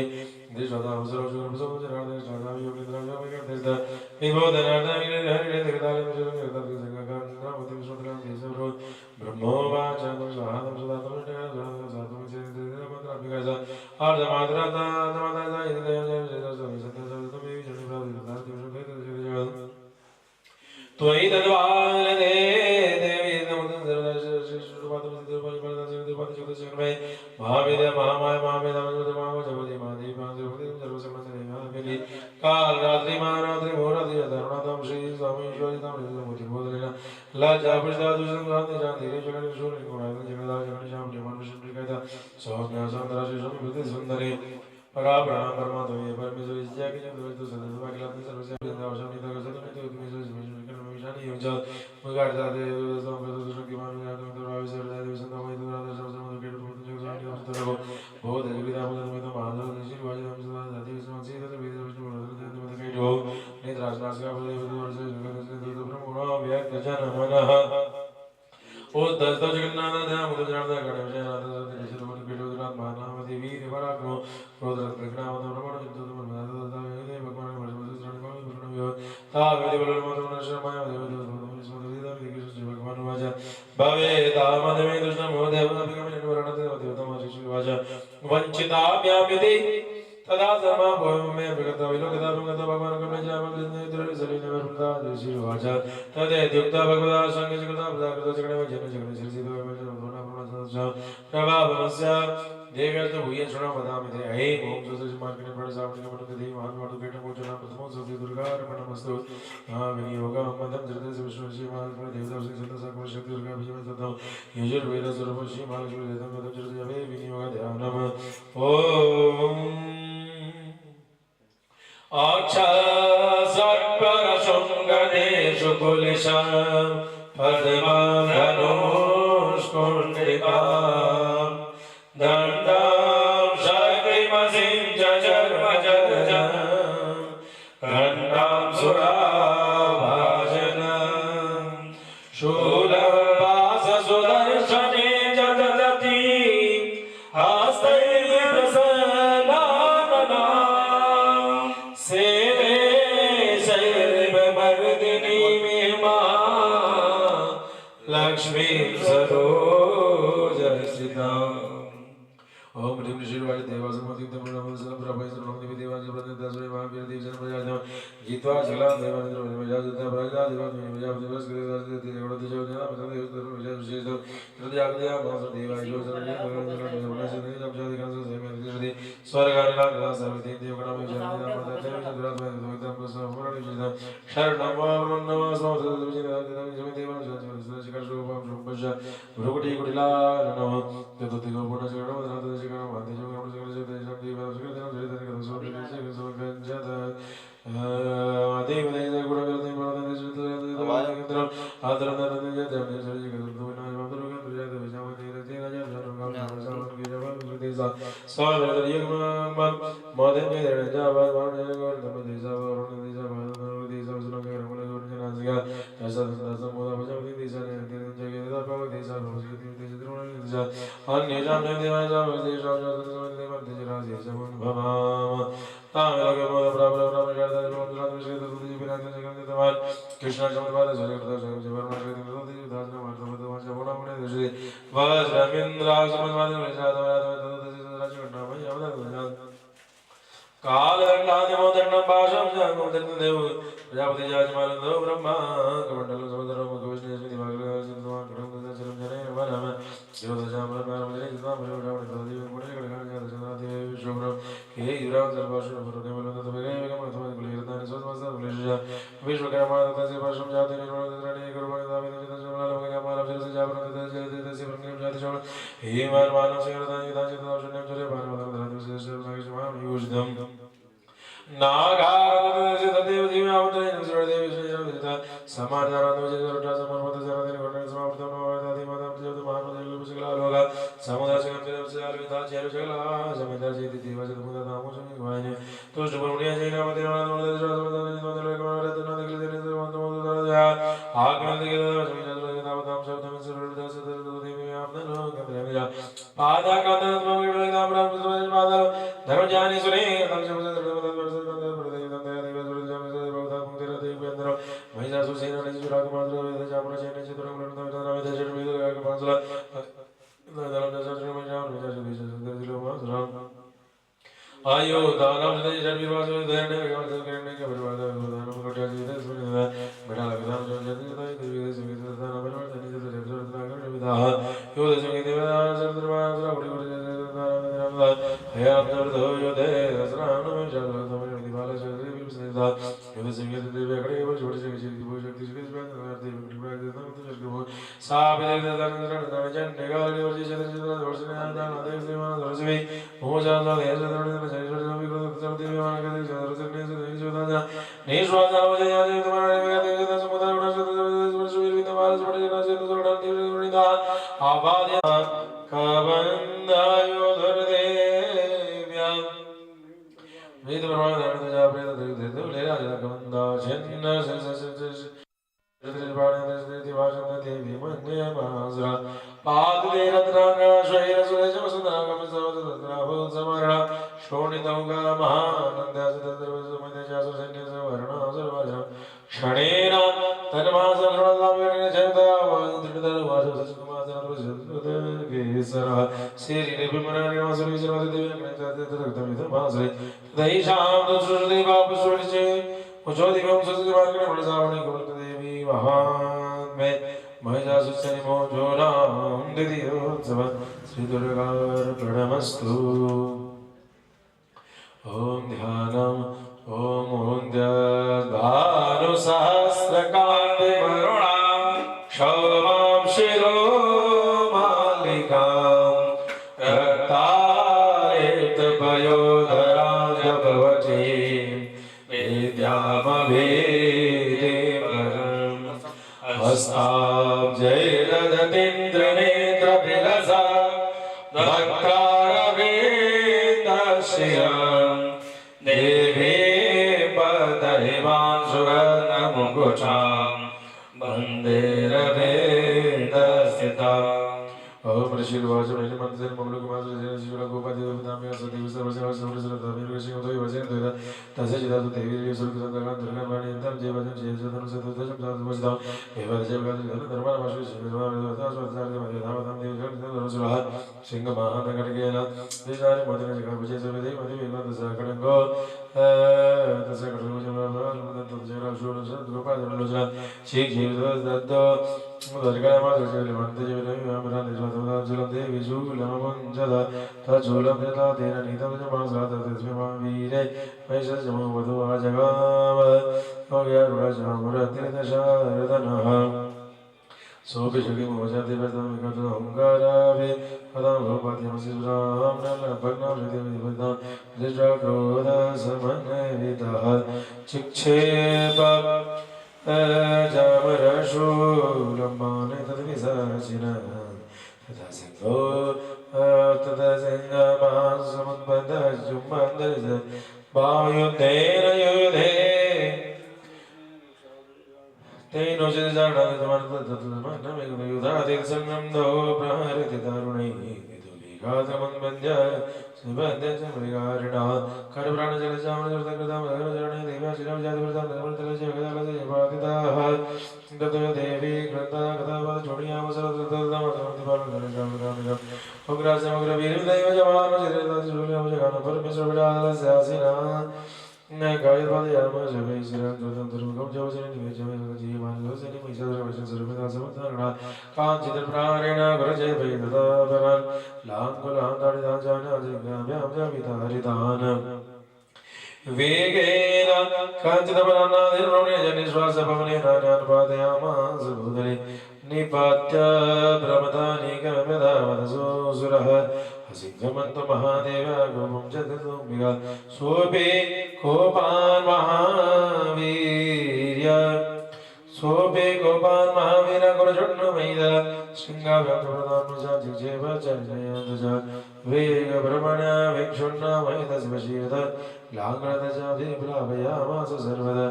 Speaker 1: देशदा अवसरो जो प्रसव जरा दे सदा योग द्रव्य विगत देदा विभोधनार्थ विगत हरि देवताले जो देवता के संग का नामति विष्णु देशरो ब्रह्मो वाचा स्वाहादम सदा तम साधु से मंत्र विगत और मात्रा नमदा इंद्रिय जय सत्य सत्य तमे जन प्राप्त जगत त्वयि तद्वाल दे देवी नमः सर्वदा श्रीपाद सिद्धपाद परदा सिद्धपाद जगत जगमे महावेद महामाय महावेद महाव जगति महादेव महादेव सर्व समस्त महावेली काल रात्रि महारात्रि मोरात्रि धरुणातम श्री स्वामी ईश्वरितम मुति बोधलेना लाजा प्रसाद संगाति जाति रे जगत सूर्य गुणान जगदा जगत श्याम निमन विष्णु कहता सौम्य सुंदर श्री स्वामी बुद्धि सुंदरी परा प्राण परमात्मा ये परमेश्वर इच्छा के जो तो सदा के लाभ सर्वस्य आवश्यक नहीं तो सदा नहीं तो तुम्हें शानी हो जाओ मगर जाते संबंध दूसरों की मान जाते तो राव से राव से तो मैं तो राव से समझ के तो जो जाने हो तो रहो बहुत है विदा में तो महादेव निश्चित वाजे हम सदा जाति समझ से तो वेद विष्णु बोलते तो कहीं हो नहीं राजनाथ का बोले तो वर्ष तो ब्रह्म व्यक्त जन मनः ओ दस जगन्नाथ धाम मुद्रा गणेश नाथ सत्य ऋषि तो मानामति वीर पराक्रमो रुद्र प्रज्ञावत ब्रह्मण विद्युत ब्रह्मदाता वेदे भगवान परमेश्वर श्रणिको विष्णुयो ता वेदे बलमतो नशमाय देवदूत स्मृतिदा विकृष्ण भगवान वाचा भवे तामदमे दुष्टमो देवताभिगमने वर्णते देवतम शिशुवाच वंचिताम्यामिति तदा धर्मा भूमे प्रगता विलोकिता भगवता भगवान कमले जामग्ने दुर्विसलिने वरुणा शिशुवाच तदे दुक्ता भगवता संगे जगता प्रदाकृत जगणे जन जगणे सिरसितो भगवान प्रणा प्रभावमस्य देवस्त भूये शरण वदामि ते हे ओम सुसुज मार्गने प्रणसामने पठते देव महान वाडु केट मोचना प्रथमो सति दुर्गा अर्पणमस्तु विनियोग मदम जगते विष्णु श्री महान देवता श्री सदा सकल शक्ति दुर्गा विजय सदा यजुर्वेद स्वरूप श्री महालक्ष्मी देवता मदम जगते जवे विनियोग ध्यानम ओम अक्षसर्परशृङ्गदेषु कुलिशं पद्मधनुष्कुण्डिकां दण्डां शक्तिमसिञ्च चर्मजलजं खण्डां सुराभाजनं शूलं वाससुदर्शने च ददति लक्ष्मी सरोजस्थिताम् ओम ह्रीं श्रीवाय देवासुमति तमनमसनं प्रभयसनं देवी देवाज प्रदत्तस्मै महावीर देवजन प्रजाजन गीत्वा जला देवानंद्र विजयजता प्रजा देवानि विजयवदिवस कृतदास देवदजोजना प्रदेवस्तर विजयविशेष हृदयाग्दया मास देवाय योजना देवनाशने जपजादि कांस सेमेति स्वर्गानिला गदा सर्वते देवगणा विजयजना प्रदत्ते विजयद्रात्मा देवता प्रसवरण विजय शरणं नमः स्वामी विजयजना देवान जन शिखर रूपम शुभश भ्रुकुटी कुटिला नमः ततोति गुणा शरणं शिखरं वादे जो ग्राम शिखर जो देशं देवा शिखर देव जयते कदम सोते शिखर सोगंजत देव देव गुण करते परम देव केंद्र आदरण नंदन जय देव जय शिखर तो विना माधुर के जय देव जामते रते राजा जन गाम सावन की जब देसा स्वामी दरियम मदन के देव जावा वन गोर धम देसा वरुण देसा भानु देसा सुन के रमण जोर जना सिया ऐसा दसम मोदा भजम देसा ने जय देव पाव देसा भगवती देसा द्रोण देसा अन्य जाम देवा जाम देसा जय देव समन भवाम तामेलगे मोद प्रभु प्रभु जय देव राम श्री तुलसी बिना जगन देवान कृष्ण चंद्रवाद जय प्रदास जय वर्ण श्री तुलसी दास मार्ग भगवान जमुना मुने श्री वज्रमिंद्र समनवाद विषाद तुलसी राज घटना भय अवतार कालदंडादि मोदंडं पाशं जगमुदं देव प्रजापति जाजमानंदो ब्रह्मा कमंडलं समदरो मुखविष्णु स्मृति भागवत सिद्धवान कडं दशरं जने वनम शिरोदजामर नामले जितवाम रावण देव गुणे गणगान जनादि विश्वब्रह्म हे युराव सर्वश्र भरुदेवलं ततबेगे वेगम अथवा कुलेरदानि सोत्मस्ता कुलेशजा विश्वकर्मा तस्य पाशं जाति निर्मल दरणे गुरुवाणी दाविद चितन समला लोकगामाल अभिरस जावरण तस्य तस्य प्रज्ञा जाति शरण हे मान मानव सिरदानि दानि तदाशन्यं चले पारमदर धरति विशेष नागेशमाम युषदम नागारदस्य तदेव दिव्यावतरेण सुरदेव श्रीजनदिता समाधानन्दो जयरटा समर्पत जनादेव घटने समाप्तं नवदादि मातां जयतु महामदेव लुपसकला लोगा समुदासकं जयस्य आलविता चेर जगला समिता जयति देवजत मुदा नामो समी वायने तुष्ट पुण्य जयनामते नवदे समाधान नवदे कमरत नवदे जने सर्वंतो दया आगमन के समिता जयनामतां शब्दं सर्वदास देवी आपन गंधरमिया पादा कांदन मगल नाम राम पादा धर्म जानि सुने तम शब्द आयो दानव जय जय विवास जय ने विवास करने के परिवार दानव कोटिया जी दे सुन बेटा लगदा जो जय जय देवी दे संगीत दानव परिवार जय जय जय जय नागर विदा यो दे संगीत देवता सर्वधर्मा गुरु गुरु जय जय दानव हे आप दर्द हो यो दे रसरान जय जय तमन दिवाला जय जय विसदा यो दे संगीत देवी अगड़े वो छोटे से शक्ति वो शक्ति से देवी कृपा दे तम तुझ को साब दे दानव दान जन निगाल और जय जय जय वर्षने दान देव सेवा दर्शवे हो जा दे जय पाद समरणा शोणितौगा महानन्द्यासुरसैन्यसवर्णासुरवाजनं क्षणेन तन्मासरणोदावेणेजयतावासुसुकुमासनप्रसुतकेसरः श्रीरिपुमरणिवासुरीश्वरदेवीनकृतमिदमाश्रय तदैषां तत्सुरदेवापुष्परिचे उच्चोदिवं सुसुवार्गणमणसावणिकुलदेवी महात्मे महिषासुरसनिमोजोनां द्वितीयोत्सव श्रीदुर्गार्पणमस्तु। ॐ ध्यानम् ॐ भानुसहस्रकान्तिवरुणां क्षौमां शिरोमालिकां रक्तायितपयोधरां जपवटीं विद्यामभीतिपरम् हस्ताब्जैर्दधतीन्द्रनेत्रविलसा भक्तारविन्दश्रियम् देवी पदहिमांशुगन्धमुकुटां वन्दे रवेन्दस्थिताम्। ओम ऋषिर्वाच नैनमन्त्रेण ममलकुमारस्य शिवलकोपाधिदेवताम्या सदेव सर्वसेवासमृतसरताभिर्वशिवतोय वचेन्द्र तस्य चिदातु देवी सुरक्षितंगकां दुर्गावाणीन्तं जयवदं जयजतनु सततजं एवदजयगाधर्मधर्मनमश्री शिवधर्मदेवतास्वत्सारमध्यधावतं देवजगन्धर्वसुरः सिंहमहानगरकेन विचारि मोदनजगाभुजे सर्वदेव मदिवेगन्तसकलङ्गो तस्य कटुजमराजराशोरसद्गोपादनलोचना शीघ्रदत्तो मुदर्गणमासुजलिमन्तजविरमिवामरानिज्वतमदाचलं देवी शूलममुञ्चदा तच्छूलं यथा तेन नीतमजमासरातस्मिमावीरे महिषजमो वधू आजगाम योग्यारुणशामुरतिर्दशारदनः सोऽपि शकिमोचतिपदमिकटुहङ्काराभि पदां भवपात्यमसिरां नभग्नां हृदयविपदां दृष्ट्वाक्रोधसमन्वितः चिक्षेप जामरशूलम्बाने तद्विसाचिनः तथा सिंहो तथा सिंहमासमुद्बद्धजुम्बन्धरिज वायुद्धेन युधे तेनोचितजाणातमर्थतत्तमन्नमेकयुधातिसन्नन्दो प्रहरति दारुणैः विदुलीघातमन्वन्द्य मृगारिणः करप्राणजलचामरजलकृतामरचरणे देवाशिरविजातिवृतां नगरतलजगदालजयपातिताः ततो देवी ग्रन्थः कथापदचोणीयामसरततमतिपालनगरगामिगम् उग्रासमग्रवीर्दैव जवानचिरैर्दातिशूल्यमुजगानपरमेश्वरविडालस्यासिनः गायत्पादयामशवैशिरं जीवानोजनि महिषासुरवशसुरभिदासमुत्थारणा काञ्चिदप्राणेन गुरजयभैददाभवान् लाङ्कुलान्ताडिदाञ्चान्याजिज्ञाभ्यां जावितारितान् वेगेन काञ्चिदपरान्नादिर्मौनेजनिश्वासभवनेनान्यानुपादयामास भूतले निपात्य भ्रमदानीकमेधावदसोऽसुरः हसिंहमन्तो महादेव गोपं जगदम्बिका सोऽपि कोपान् महावीर्य सोऽपि कोपान् महावीर गुरुचण्डमैद शृङ्गाभ्यन्तप्रदानुजातिक्षेप चर्जयन्तच वेगभ्रमण विक्षुण्णमैदशिवशीर्थ लाङ्गणदशाब्दिप्लावयामास सर्वदा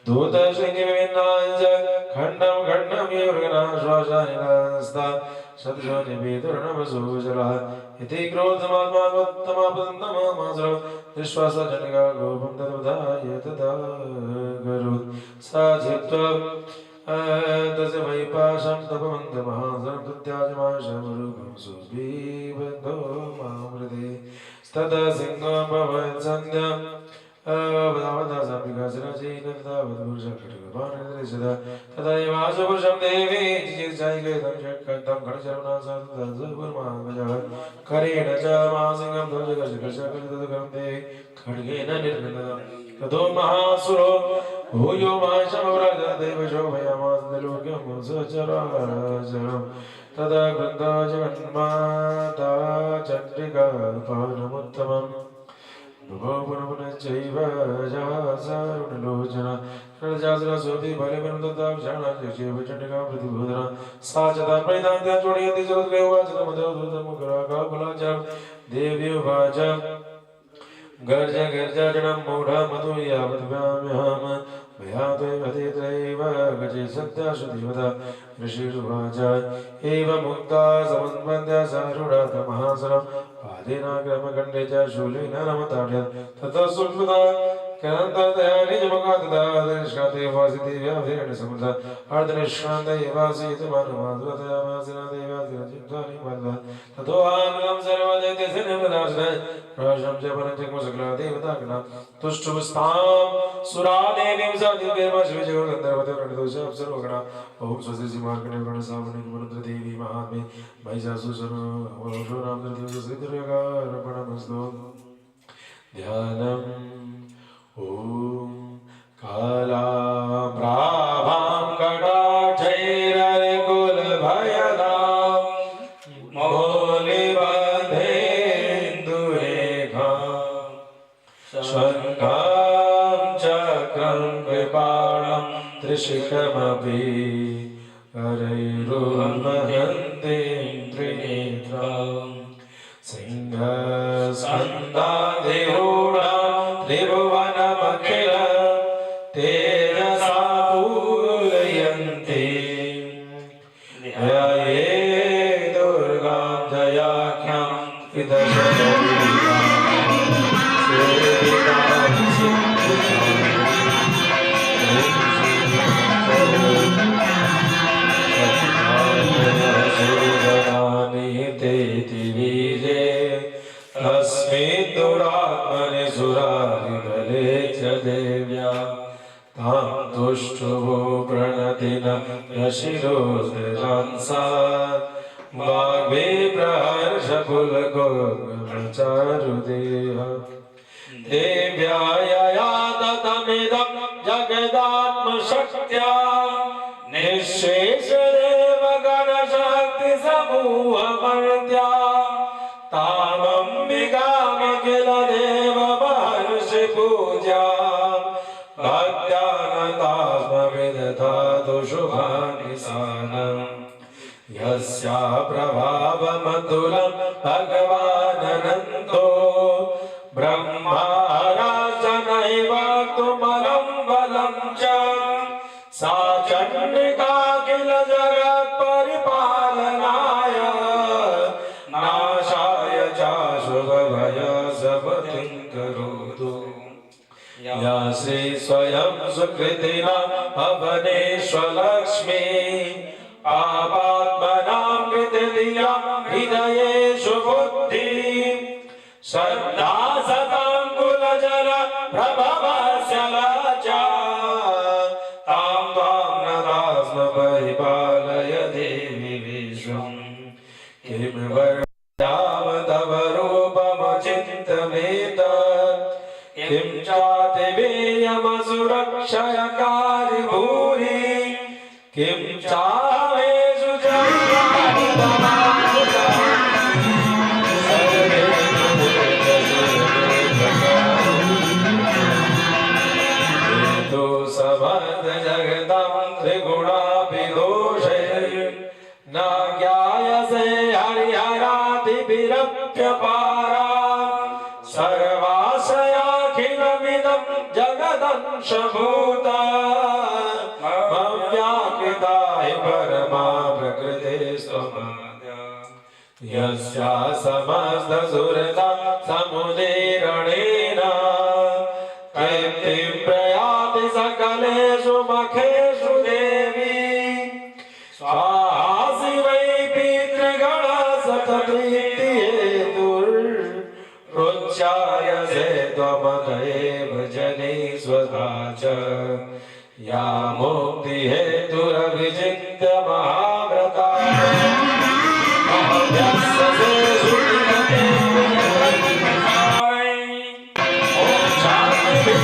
Speaker 1: दूतशृङ्गिविन्नाञ्च खण्डं खण्डं योर्गनाश्वासानिकास्ता शत्रुनिवेदुर्णवसूचलः इति क्रोधमात्मात्तमापदन्तमामासुरं दृष्ट्वा स जनिका गोपं तदुदाय तदा गरुत् सा चित्वा तस्य वैपाशं तपवन्तमहासुरं प्रत्याजमाशमरूपं सुबीबन्धो मामृते तदा सिंहो भवत्सन्ध्यं तदैवाशपुरुषं देवी चिकित्सायिकं खड्गशरवणासां करेण च महासिंहं ध्वजकर्षकर्षकं देवी खड्गेन निर्गतम् ततो महासुरो भूयो माशमव्रजदेवशोभयामासलोक्यं सचराचरम् तदा गङ्गा जगन्माता चण्डिका पानमुत्तमम् पुनश्चैव जासारुणलोचना षड्जासुरसोऽपि बलिमिनुदत्ताक्षाणाक्षेप चण्डिकां प्रतिबोधना सा च तान्प्रैतान्त्यां चोडयन्ति चोदग्रयोवाचनमधोधूतमुखराकाकुलाचरं देवी उवाच गर्ज गर्जाजनं मूढमधु यावद्व्याम्यहं मया त्वयिवधित्रैव गजे सत्याशुदेवता ऋषिरुवाच एवमुक्ता समन्वन्द्य सारूढा महासरम् आदिनाग्रमखण्डे च शूलेन नमताड्य ततः सुष्ठुता कनन्ततया निजमगातदादृष्काते वासिते व्याभिरेण समृद्धा अर्धनिष्कान्त एवासीत मानवाद्वतया वासिना देवादिरचिन्तानि वद्वा ततो आनलं सर्वदैत्यसेनमदाश्रय प्राशं च परञ्चक्मसकला देवतागणा तुष्टुस्तां सुरादेवीं स दिव्यमश्विजो गन्धर्वदेवरणिदोष अप्सरोगणा ॐ स्वस्ति श्रीमार्कण्डेय गणसावने वरुद्रदेवी महात्मे महिषासुरवशो नाम श्रीदुर्गार्पणमस्तु ध्यानम् ॐ कालाभ्राभां कटाक्षैरकुलभयदां मौलिबन्धेन्दुरेखां शङ्खां चक्रं कृपाणं त्रिशिखमपि करैरुहन्तीं त्रिनेत्रां सिंहस्कन्धाधिरूढां त्रिभुवनमखिल तेजसा पूरयन्ति ध्याये दुर्गां जयाख्यां विदशदवीरां सेवितां तस्मिन् दुरात्मने सुरारिबले च देव्या तां तुष्टुवो प्रणतिन यशिरोस्तिरंसा वाग्विप्रहर्षपुलकोगमचारुदेह देव्या यया ततमिदं जगदात्मशक्त्या निःशेषदेव गणशक्तिसमूहमर्त्या तामम्बिकामखिल देव महर्षि पूजा भक्त्यानतास्मविदधातु शुभानि सानम् यस्या प्रभावमतुलं भगवाननन्तो ब्रह्माराजनैवाक्तुमलं बलं च सा चण्डिका किल जगत्परिपालनाय नाशाय चाशुभभयसपतिं करोतु या श्री स्वयं सुकृतिना अवनेष्वलक्ष्मी पापात्मनां कृतधिया हृदयेषु बुद्धिं श्रद्धा सतां कुलजल प्रभवस्यलाचा तां त्वां नतास्म परिपालय देवि विश्वम् किं वर्याम तव रूपमचिन्तमेतत् किं चातिवेयमसुरक्षयकारि भूरि किं चावेषु जन्मानि हेतु समर्थ जगतां त्रिगुणाभिदोषे न ज्ञायसे हरिहरादिभिरप्यपारा सर्वाशयाखिलमिदं जगदंशभूता मव्याकृता हि परमा प्रकृतिस्त्वमाद्या यस्या समस्तसुरता समुदीरणेन तृप्तिं प्रयाति सकलेषु मखेषु देवी स्वाहा शिवै पितृगणसतप्रीतिहेतुरुच्चायसे त्वमत एव जनि स्वधा च या मुक्तिहेतुरभिचिन्त्य महाव्रता अभ्यस्यसे श्रुतिमते ॐ शान्ति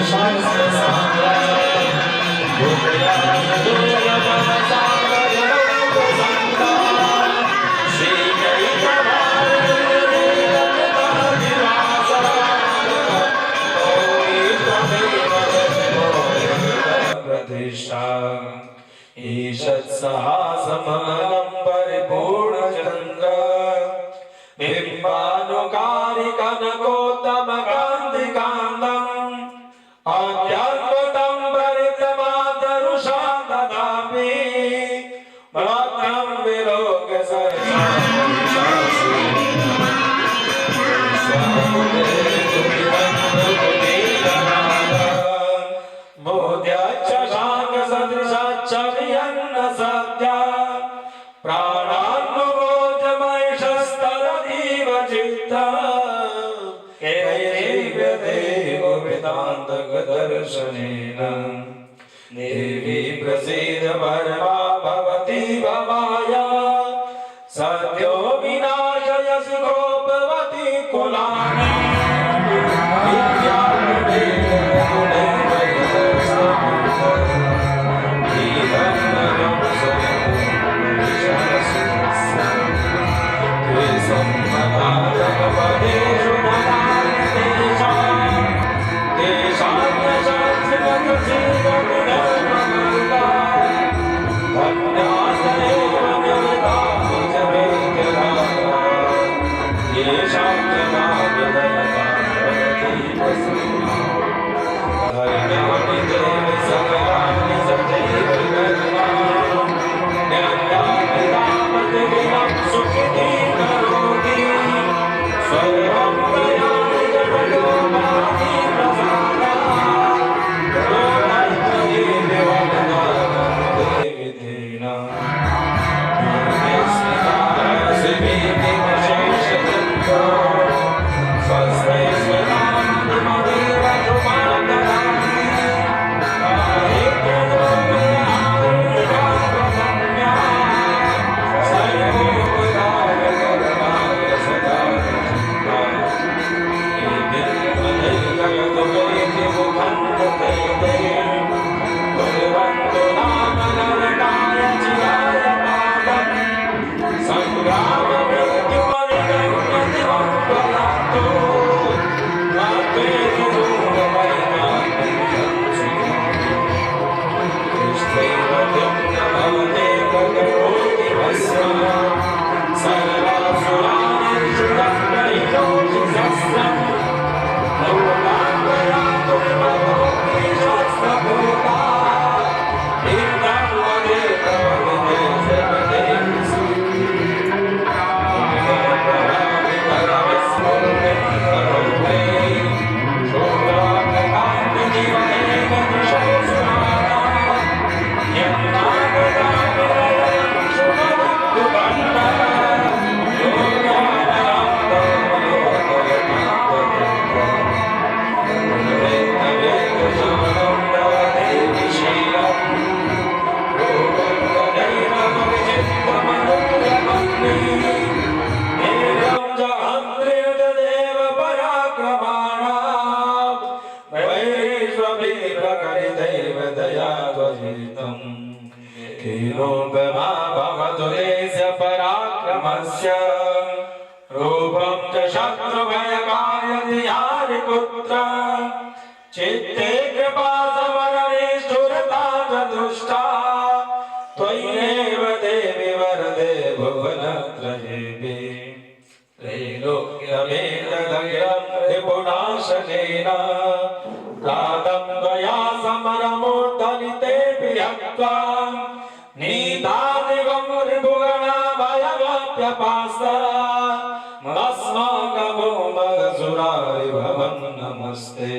Speaker 1: Shastra
Speaker 3: तदेव चित्तम् कैवदेववेदान्तदर्शनेन देवी प्रसीद परमा भवति भवाया सद्यो विनाशयसि गोपवति कुलानि पराक्रमस्य रूपं च शत्रुभयकार्यधियारिपुत्र चित्ते कृपा समरनिष्ठुरता च दुष्टा त्वय्येव देवि वरदे भुवनत्रयेऽपि त्रैलोक्यमेतदखिलं रिपुनाशनेन प्रातं त्वया समरमूर्धनितेऽपि हत्वा नीतादिगं रिपुगणाभयव्याप्यपास्ता अस्माकमो मगसुरारिभवन् नमस्ते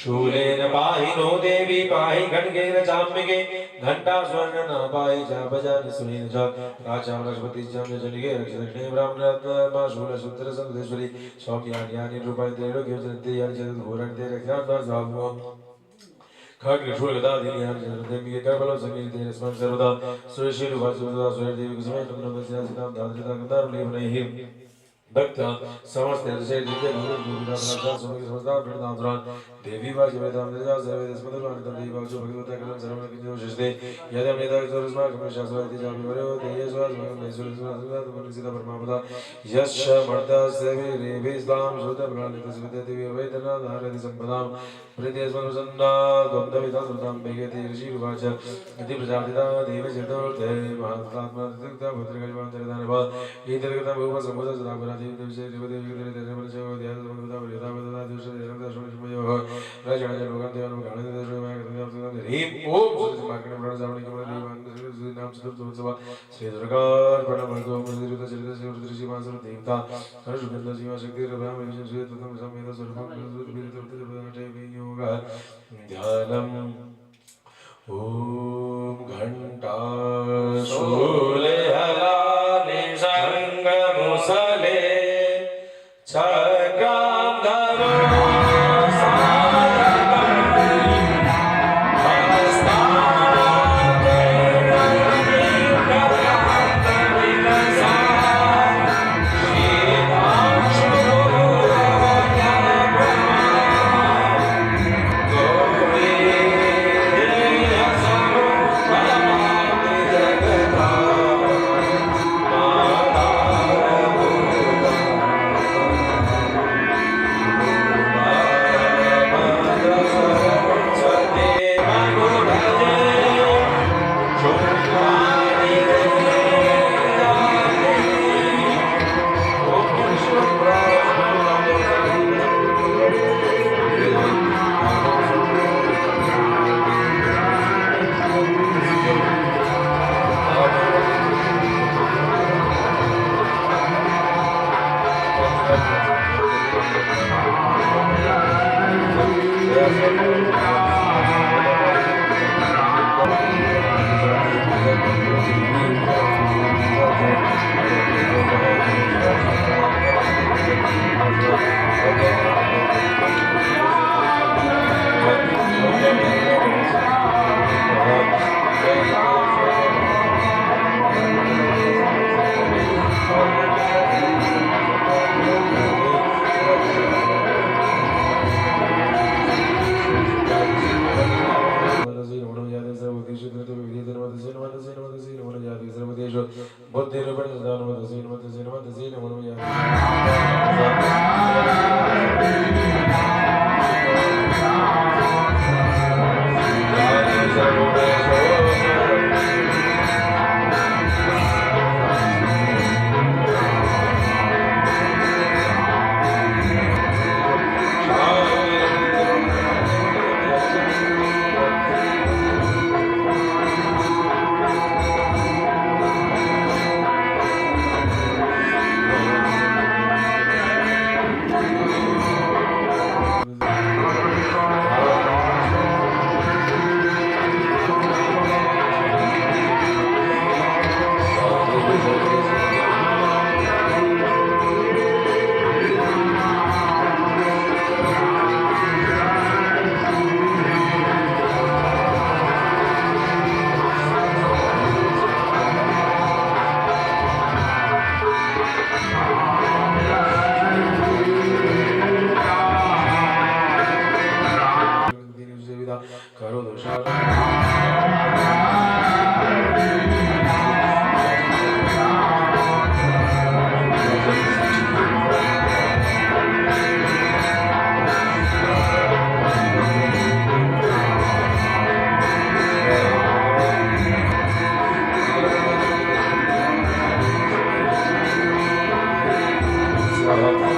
Speaker 3: शूलेन पाहि नो देवी पाहि खड्गेन चाम्बिके घंटा स्वर्ण न पाहि च भजानि सुरेण च राचां लक्ष्मती च जनिके रक्षदक्षिणे ब्राह्मणरत्नमा शूलसूत्र संधेश्वरी सौम्यानि यानि रूपाणि त्रैलोक्यजनते यानि च घोराणि रक्षात्मा स्वाभुव खड्ग शूलगदा दिव्यानि जनदेवी करबलो संगीते स्मरण सर्वदा सुरेशिरु वासुदा सुरदेवी कुसुमे नमः सीतां दाद्रिता गंधारलेपनैः भक्त समस्त से दिव्य गुरु गोविंदा प्रसाद सुमि समस्ता प्रणदान देवी वा जवेदाम देजा सर्वे दस्मदुर्वाण देवी वा जो भगवता कलम सर्वण किंजो शिष्टे यदि हमने दाग जोरस्मा कमे शास्त्र दिजा विवरो देयस वा मैसूर सुना तुमने सीता परमापदा यश मर्दा सेवे रेवे इस्लाम श्रोता भगवान तस्विते देवी वेदना धारति संपदाम प्रीति स्मरसन्ना गंधविता सुताम बेगति ऋषि वाच यदि प्रजापिता देवी चित्तोर्थे महात्मा तिक्ता भद्रकल्पां तरदानवा ईदरगता भूप समुद्र सदापरा देवी देवी देवी देवी देवी मनसो ध्यान समन्विता परिता पदता दिवस देवता शोणिमयो राजन लोकां देवान गाणे देशो मैं कथन ह्रीम ओम श्री मार्कण्ड प्राण श्रावणी कमल देवान श्री नाम चतुर्थ उत्सव श्री दुर्गार प्रणव भगवो मुद्रित चरित श्री ऋषि मासर देवता हर्षगंध जीवा शक्ति ब्रह्म विष्णु श्री तत्व समेत स्वरूपं सुरभित उत्तरपदाटे वियोग ध्यानम ओम घंटा शूले हला निसंग मुसले चक्रं धरो साधकं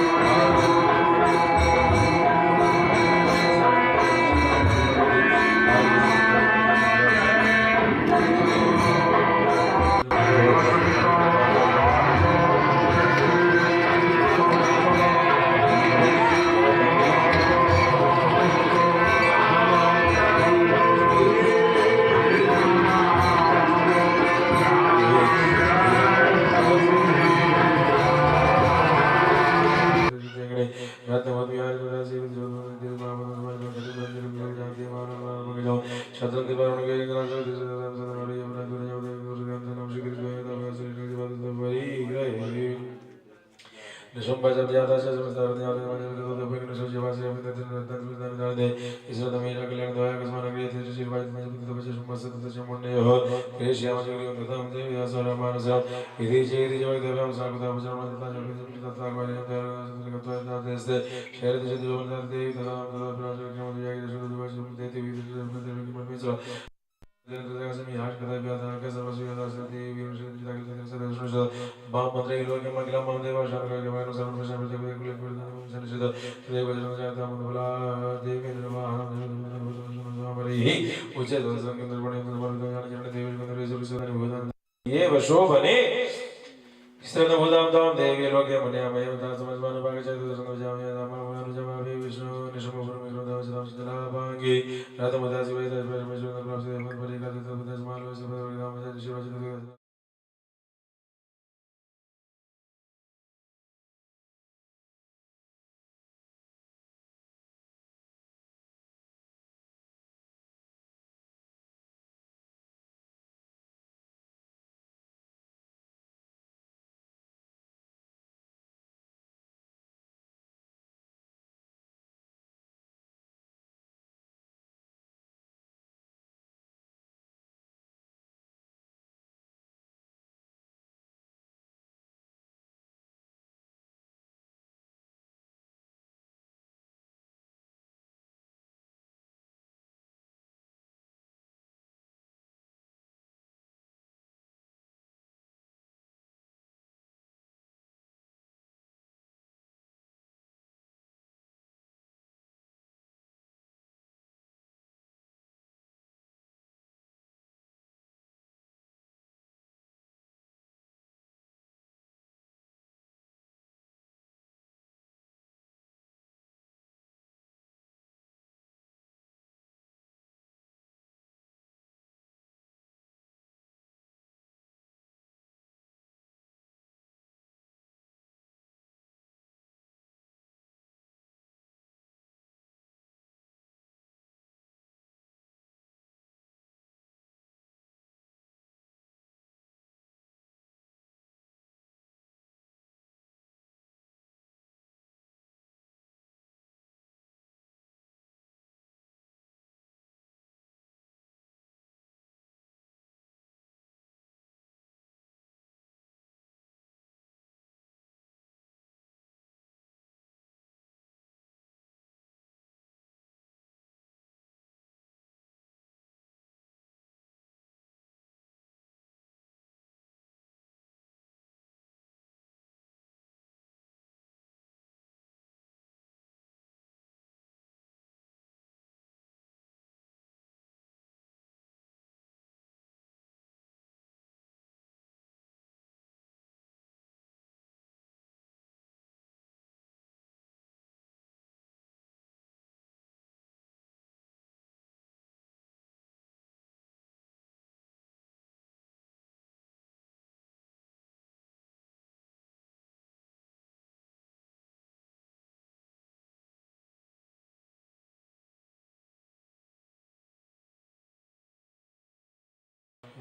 Speaker 3: हस्ताग्रे दीर्घकान्तविलसा ये वशोभने श्रद्धभूतां तां देवी लोके मन्यामहे तां समजमान भागचैतु दर्शनं जामहे रामानुजमाभि विष्णु निशमपुरमिग्रदावचनाभाङ्गे रातमदासि वैदः परमेश्वरं प्राप्ते परिकादितपदस्मालोस्य शिवचित्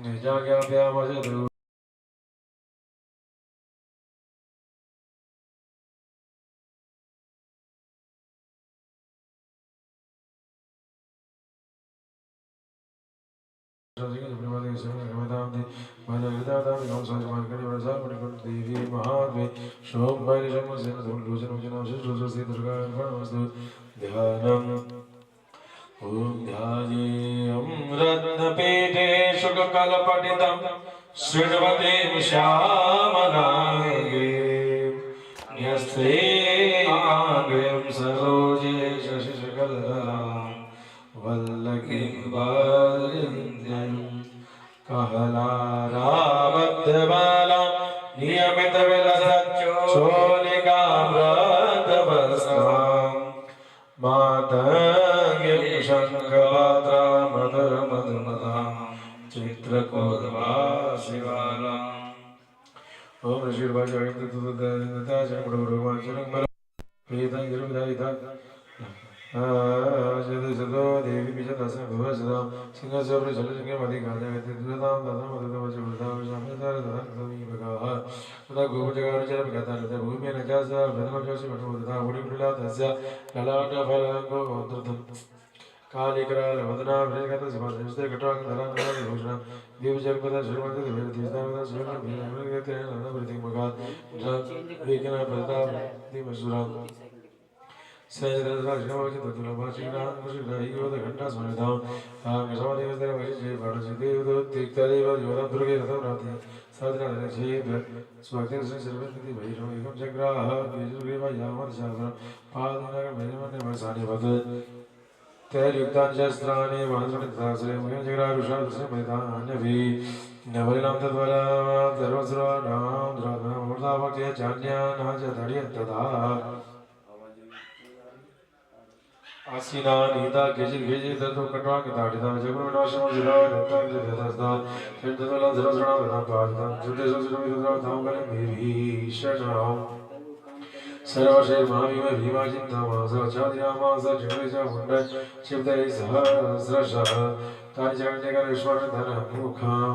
Speaker 1: निजाज्ञाप्यामजतु देवी महात्मे शोम ध्यानम् ॐ ध्यायेयं रत्नपीठे शुककलपठितं शृण्वते श्यामलाङ्गे न्यस्ते आङ्ग्र्यं सरोजे शशिशकलरां वल्लकीं वारिन्द्यं कहलाराबद्धबालां नियमितविलसच्चोलिकां मातङ्गीं शङ्खपात्रा मधुरमधुमतां चित्रकूटवासिबालाम् ॐ ऋषिर्वाचयन्तु देवी विजयदासं भुवसदां सिंहस्वप्रचलसिंहमधिगाधयति दुर्दां ददां मधुरवचवृतां शामितारदधाः तदा गोपजगारुचरविगतारत भूमेन जासा प्रथमजोषिमठोदधा गुणिकुलातस्य ललाटफलङ्गो गोत्रधम् कालिकरालवदना भृगतसिंहस्य कटाङ्गधराङ्गभूषणं देवजगपदा श्रीमन्तं देवतीर्थावदा श्रीमन्तं विघ्नप्रदां दिमसुरां सैजदराजनवाचिततुलभाषिणाङ्गुशिग्रहीयोधघण्टास्मृतां आङ्गसमदेवस्तरवशिषे पाठचिदेवदोत्तिक्तदेवयोरद्रुगे रथव्राते साधनाधनचेद स्वक्तिर्श्रीशर्वन्ति भैरवैकं चक्राः बीजग्रीवयामर्शासनं पादनगरभैरवन्यवसानिवत् तैर्युक्तानि शस्त्राणि वहनसमृताश्रयं जगरारुषादृशमृतान्यभि नवलिनां तद्वरां सर्वस्राणां दुरात्मनामूर्धाभक्त्या चान्यान् च धड्यन्तथा आसीना नीता केचित् ततो कट्वाङ्गताडिता जगन्नाशमजिता दत्ताङ्गजतस्ता चिन्ततलं सर्वस्राणां पादितं जुटेशुचिरमिदुराधां कलिभीषणां सर्वशैर्माविम भीमाचिन्तामास चादिनामास जगदेश मुण्ड शिवतैः सहस्रशः तानि जगन्यकरेश्वरधनमुखां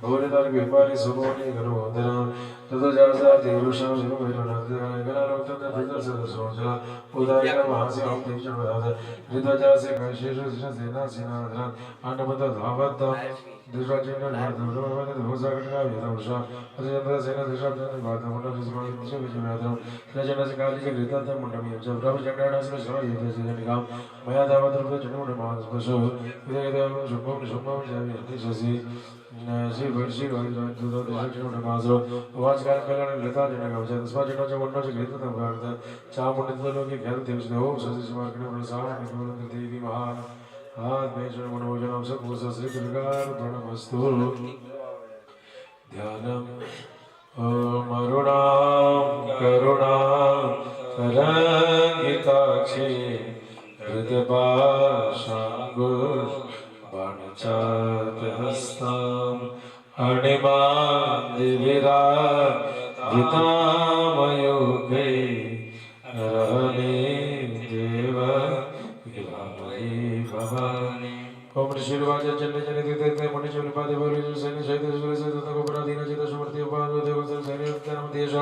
Speaker 1: भूरितर्विपानि सुमोनि गणोदरां ततो जासा देवृषां शिवभैरवनाथगणालोक्तदर्शनसोजला उदायनमहास्यां तेजवदाद ऋतजासे कैशेषसेनासीनाधरान् आनमदधावत्तां दृष्टाचिन्नभूसाकटकाव्यतमृषा अजयन्द्रसेनदृष्टाचिन्नभातमुण्डविजयव्याधनं रचनसकालिजगृतात्ममुण्डमियं च ब्रह्मचण्डाणास्मश्रमयुधजनिकां मया तावद्रूपचण्डमुण्डमास्पशो विदयदेवं शुभं शुभं जयशसि श्रीवर्षिर्वायुराजदुदोदशक्षिणुण्डमासरो वाचकालकल्याणलताजनकं च तस्माच्चिन्नो च मुण्डो च गृहीतं प्रार्थ चामुण्डितलोके ख्यातदेवसिद्धो ॐ सस्यस्मार्कणप्रसादेवी महा आत्मेश्वरमनोजनं सत्पुरुषश्रीदुर्गार्पणमस्तु ध्यानम् ॐ अरुणां करुणां तरङ्गिताक्षी हृदपाशाङ्गुष्बाणचापहस्ताम् अणिमां दिविराजितामयूखे रहणे देव विभावये भवानि ओम ऋषिर्वाच जन्य जनिते मुनिचुनिपादे भोरिजु सैन्य शैत्य सुरेश गोपराधीन चित सुमृति उपादो देवसर सैन्य उत्तरम देश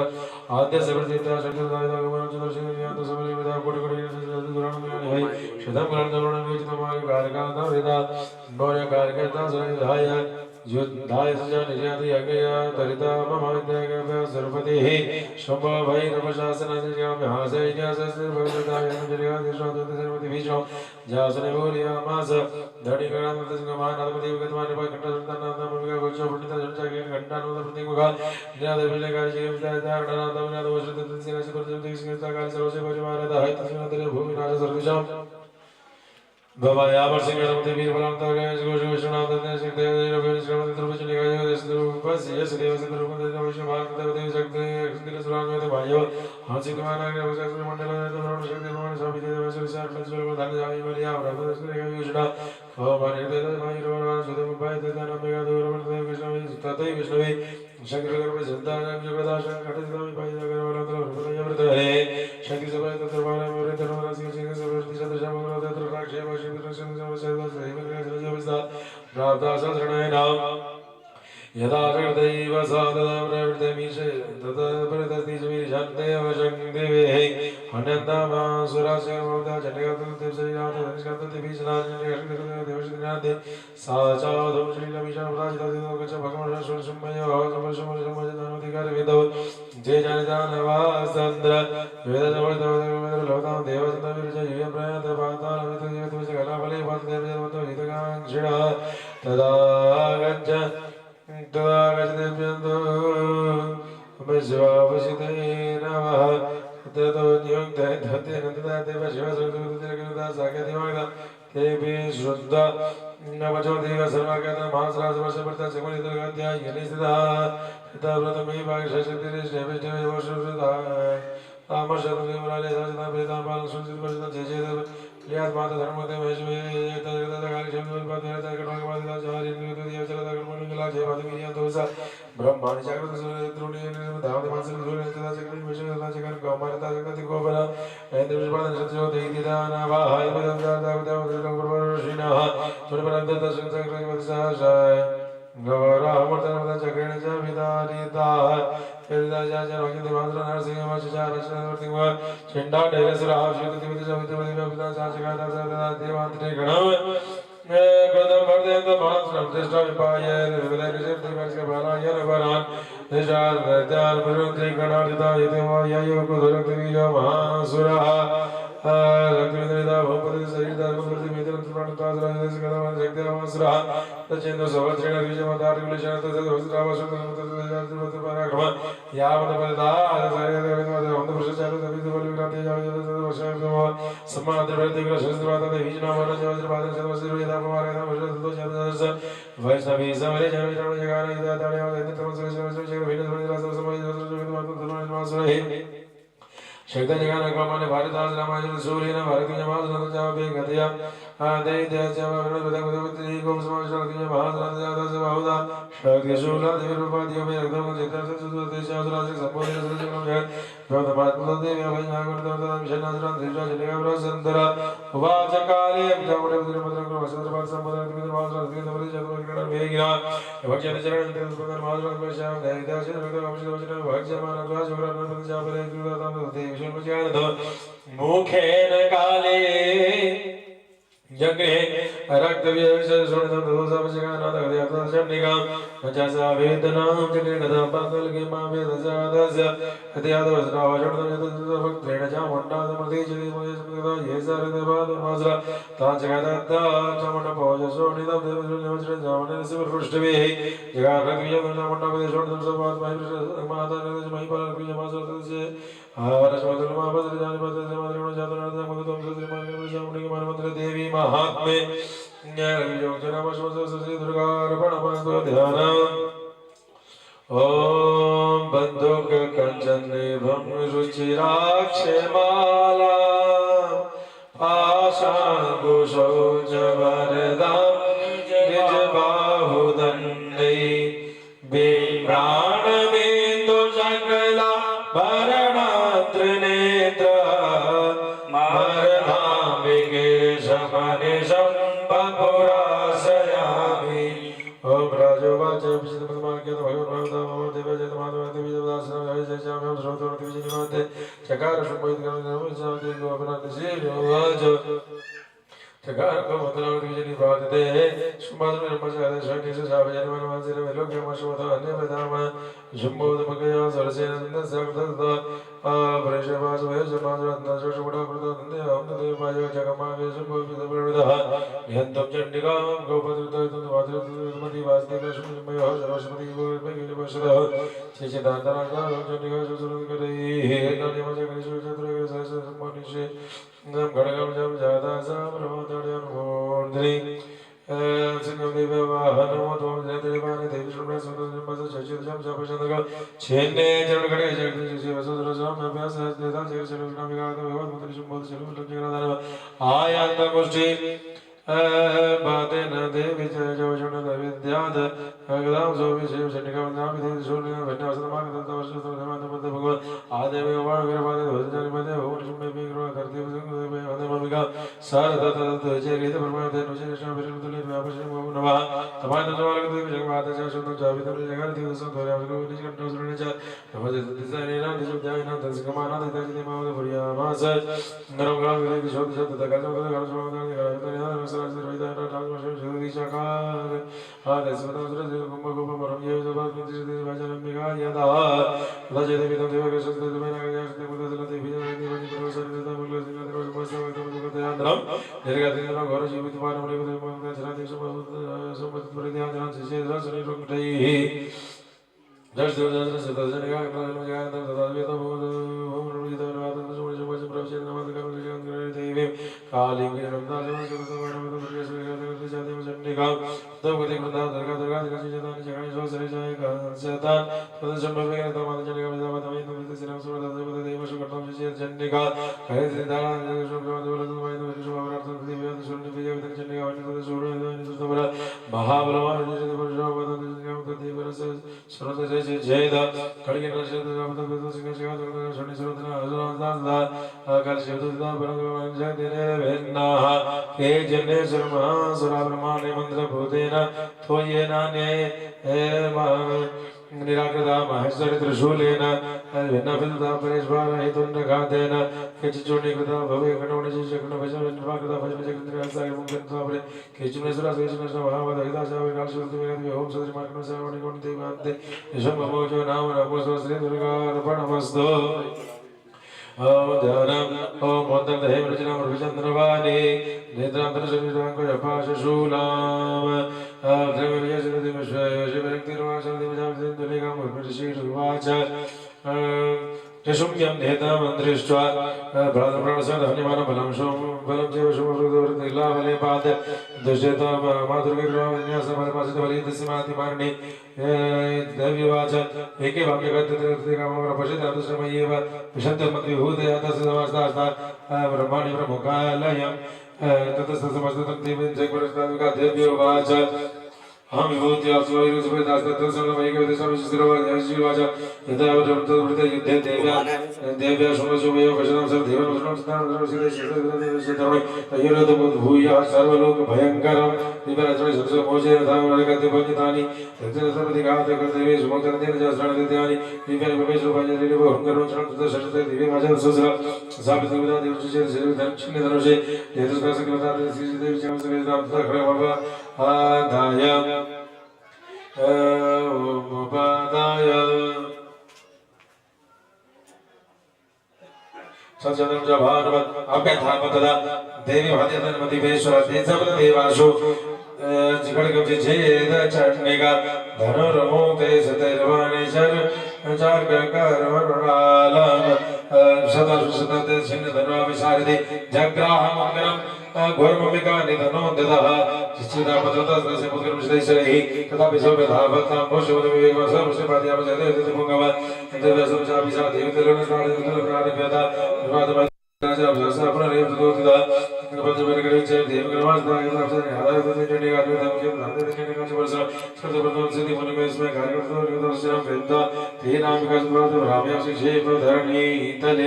Speaker 1: आद्य सवर्तिता शक्ति दायदा गमन चतुर्षि ज्ञान समरे विदा कोटि कोटि दुरान है शतम ग्रहण दरुण विचित माय कारका वेदा गौर्य कारकता सहिधाय युद्धाय सजा निजयाति यज्ञया तरिता ममाद्यगव्य सर्वपतिः शंभ भैरव शासनादिज्ञाम्य हासैन्यासस्य भविष्यताय अनुजरिया देशादुत सर्वति विश्व जासने बोलियामास धनिकरानन्दसंगमानादपतिव गतमानिपा कंठसंतानादमविका गोचो पंडिता जनचाके घंटानुद प्रतिमुखा निरादर विलयकारी जयविदायतारणनादमनाद वश्रुतस्य चतुर्दशदिवसकाल सर्वसे भजमारद है तस्मिन् भूमि नाश सर्वेषां भवायावर सिंहणमते वीरबलां तारकाय गोषो विष्णुनाथने सिद्धदेव श्रीमते द्रुपचनिकाय देशद्रुपस्य यशदेवसद्रुपदेव विष्णुभारतदेव शक्ति अक्षितिलसुरांगते भायो हासिकमानाग्रे वसस्मण्डलदेवराण शक्तिमान साविदेव सरसारलज्वल धनजाय मरिया व्रतस्करेय विष्णु भवमानिदेव मायिरवरान सुदेवपाय तदानमेगा दूरवर्तदेव विष्णवे ततै विष्णवे शंकरगर्भ सिद्धानां जगदाशं घटितमि पायिदगरवरंद्र व्रतयव्रतहे शक्ति सभाय तत्रवारा मृतनवरासि सिंह सवर्ति सदशाम तत्र राक्षे वशिन्द्रसंसवसदा प्राप्ता सहस्रनाय नाम यदा जगदैव सा तदा प्रवृत्तिमीशे तदा प्रवृत्ति शक्ते वशक्तिवेः अनन्तमासुराशेर्मोदा चण्डिकातुते शरीरात् निष्कान्ते बीजनाजनयशक्तिदेवशक्तिनादे सा च धूमश्रीलमिषापराजितादितो गच्छ भगवान् षोडशमयो समशमोधिकारविदौ जे जानजानवासन्द्र वेदजमर्दवदगमेन्द्रलोतां देवसन्दविरजयुयप्रयातपातालमितयुतविषकलाफले पातदेवजन्मतो तदा गच्छ तदा गच्छतेभ्यन्तो शिवावशिते नमः ततो नियुक्ते धतेन तदा देव शिवसंस्कृतिर्गुरुदा साख्यतिमागता तेभि श्रुद्धा नवचो देव सर्वागता महासरासवर्षपर्ता चकुलितर्गाद्या यनिस्थिता पिता व्रतमे भागशक्तिरेष्ठेवेष्ठेवशुरुदा आमर्षतुमिमराले सजता प्रेता पालं सुचितवर्षता चेचेदेव क्रियात् माता धर्मते महेश्वे तदगतकालिक्षेमविपादराचार्येन्द्रदेवचलदकर्मणिकलाक्षेपादवीर्यन्तोसा ब्रह्माणि जागृत सूर्यद्रोणी धावतिमानसुर्यन्तदा चक्रविषयलाचकर् कौमारता जगति गोपरा ऐन्द्रविष्पादन शत्रुो दैदिदानवाहाय पदव्यादावदेवदृढं सुरपरन्तसंसक्रमतिसहस्राय गौरामूर्तनमतं चक्रेण च विदारिता वैष्णवी समरे शक्ति जगन कमाने भारतास रामायण सूर्यन भारतीय महासंत जावे गतया दैत्य जवान बदगुदुति को समाजशास्त्रीय महासंत जाता से बहुधा शक्ति शूला देवी रूपा दियो में एकदम चित्र से सुदते शास्त्रासिक संबोधन से जन्म है गौतमात्मा देवी अभय नागुण तथा मिशनासरन दिव्या जनेगा प्रसंतरा उवाच काले जावड़े विद्रमद्रं को वसंतपाद संबोधन विद्र महासंत दिव्य नवरी चतुर किरण वेगिना भक्ष्य चरण तेज प्रकार महासंत को श्याम दैत्य से भक्त अभिषेक वचन भक्ष्य मानव जोगरा नरपति जापरे कृताम देवी मुखेन काले जग्रे रक्तव्यविषयसोणितमदोषावशकानादगदयातशम्निकां पञ्चासा वेदनां जग्रे कथां पाकल्के मां वेदजातस्य हत्यादवसरावशोणितमयतभक्त्रेण चामुण्डादमर्दीचरिमयस्मृता ये सारदपादमासरा ताञ्चकादत्ता चामुण्डपौजसोणितं देवश्रीनिमश्रेणजामनसिवपृष्ठवेः जगारक्रियमण्डापदेशोणितं सपात्महिमातानदमहिपालक्रियमासरतस्य देवी महात्मे ओम बंधुक कंचन रुचिराक्षमाला पाशाकुशौ जवरदां निज बाहुदण्डै बिभ्राणमेन्दु सकला भरणात्रिनेत्र मरधाम्बिके शमनिशं बपुराशयामि ओम राजोवाच विचित्रमतमार्ग्यत भगवन्भगवतामदेवजतमाधवदेवीदासनविजयश्याम्यं श्रोतोर्तिविजनिमते चकार शुम्भोदिगणनमोचादिगोपनादिशीर्योवाच चकार कमतलादिविजनि बाधते शुम्भाद्रमशदेशनिशशाभजनमनमंसिरविलोक्यमशोथ अन्यपदाम शुम्भोदमकया सरसेन सुन्दरसकृतदा प्रेषवासवेशमाजरत्नशोषमुडाकृतनन्दे जगमावे शुम्भोपितप्रवृतः निहन्तं चण्डिकां गोपदृतयतं मातृमति वासुदेवशुम्भयो सर्वशमति गोविन्दः चेचिदान्तरागां चण्डिका सुसुरङ्करैः नलिमजगणेशचतुरगरसहस्रसम्मानिषे नम घटकं जं जाता सामरोदर्यनुमोर्ध्नि सिंहदेववाहनमो त्वं जयदेवानि देवी शुभ्रसुन्दरजम्बस चचितजं जपशतक छेन्ने चरणघटे जगदीशे वसुधरसाम्यभ्यासहस्तेता जगशरणविनामिकातविवद्मुद्रिशुम्भोदशरुलब्जगणाधारः आयान्तमुष्टि बातेन देवी जवशुणनविद्यात् अगदां सोऽपि शिवशण्डिकावन्दामि देवी शूर्णेन भग्नासनमागतन्तवर्षस्तमधर्मान्तमन्त भगवान् आदेवे वाणवीरपादे भजनानिपदे भुवनशुम्भे कर्तिवसङ्गदेवे वन्दे Bhumika Sarada Jagita Brahmata Nujana Viruddhali Vapasham Nava Tamana Javalakati Jagamata Jashan Javita Jagati Santara Nishan Tosurinaja Navaja Designer Dijana Taskamana Tajima Varia Masa Naram Shota the Gaza Sarasvita Shaka Adesvata Kumba Maram Yava Vajan Mega Yada Rajada Vidam Devakasha the Menagaya the Andram, Nergatina Goroji with one of the Somebody just the Jeda, Kalina Nirakada Mahesari Trishulena, Nafilda Parishvara, Hitunda Gadena, Kitchunikada, Bhavekanoji, Shaknovation, and Vakada, Vajakandra, Mukan Sabri, Kitchunasra, Hava, the Hidasa, Rasul, the homes of the Marcos, the Shamamojo, now, and Apostle Sridurga, Panamasto. Dhanam, Om Mantra Dev Rajana Rajandravani, Nedrantra Shanka Pasha Shulam, Tremelias of the Mishra, Shivarakti Raja, the Majam, the Legam, Rishi Vacha, Teshumyam Neta Mandrishwa, Brother Prasad, Hanimana Balam, Balam Jevashum, the Lava Pada, the Jeta, Madhurga, Yasama, the Simati Marni, Devi Vacha, Eke Vamika, the Ramava Pashita, the Samayeva, Vishantamati, who the other Samasta, Ramani Ramukalayam, Tata Samastan, Devin Jakarta, Devi Vacha. हम विभूति आसुरी रूप में दास तत्व संग वही के विदेश में सिरवा यशी वाचा यदा अवतरत वृते युद्धे देव्या देव्या शुभ शुभ योग वचनम सब देवन वचनम स्थान वचनम सीधे सीधे देव सीधे तयोरत बुद्ध भूया सर्वलोक भयंकरम दिव्यराजन सबसे मोजे धाम रखते भजितानि तत्व सर्व दिखात करते वे सुमंगल देव जसरण देत्यानि दिव्य परमेश्वर भाजे दिव्य भयंकर वचनम तत्व सचते दिव्य भाजे सुसरा साबित विदा देव सुचे सिर धन छिन्न धनुषे देव स्पर्श करता श्री देव चरण से नाम तक खड़े बाबा आदाय Upadaya Sajjanam Jabhanavat Abhyathapatada Devi Bhadyadan Madhiveshwara Desavata Devashu Jigadagam Jeda Chandega Dhanuramote Satirvaneshar Jargakaralam Sadasvasatate Sindhanva Visaride Jagraha Mangalam Gurmamika Nidhano Dedaha Chichida Patratas Nase Mudram Shreishrehi Katapi Sobedhavata Moshe Viveka Sarvasya Padhyama Jadevita Pungava Devasam Chabisa Devitalana Snada Devitalana Pradipyata Nivadama Raja Abhasa Pranayam Tudotida Nivadamarikarich Devigramasna Yudhapsani Hadayatani Chandiga Nivadamkim Nandani Chandiga Chivarsa Sratapratam Siddhi Munimesme Karyakarta Nivadamsyanam Venda Tinamikas Pradam Ramya Shikshepa Dharani Tale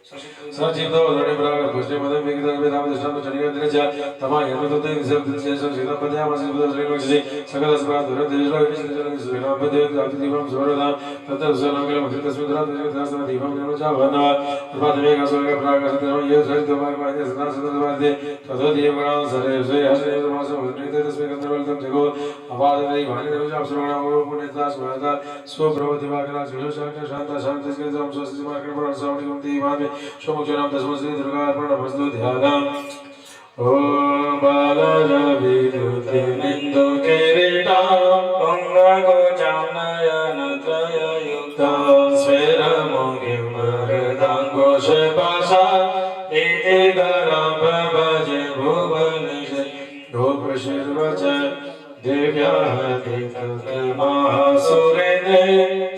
Speaker 1: Sajibdo Dhani Braga Pushti Madam Vigdal Vedam Dishtam Chaniga Dinaja Tama Yanutate Visam Sesam Sridam Padhyama Sridam Sridam Sakalas Pradhuram Devishla Vishnu Sridam Padhyam Divam Swaradam Tatar Salamila Matritas Vidrat Vidrat Divam Yanuja Vana Padhyameka Swaga Praga Satam Yes Saritama Manya Sana Sadavadi Tato Diyamanam Sare Sri Hasri Masam Vidrita Smekandavaltam Jago Avadari Vani Devaja Absurana Punita Swada Swabravati Vakala Shanta Shanta Shanta Skizam Swasima Kriparan Saudi Kunti Vami Shomujanam Tasmasri Durga Pranavastu Dhyanam Om Balaja Viduti Nindu Kiritam Punga Gochanayana Traya Yuktam Svera Mungim Maridam Goshe Pasha Iti Garam Prabhaje Bhuvanishe Gopashirvacha Devya Haditati Mahasurene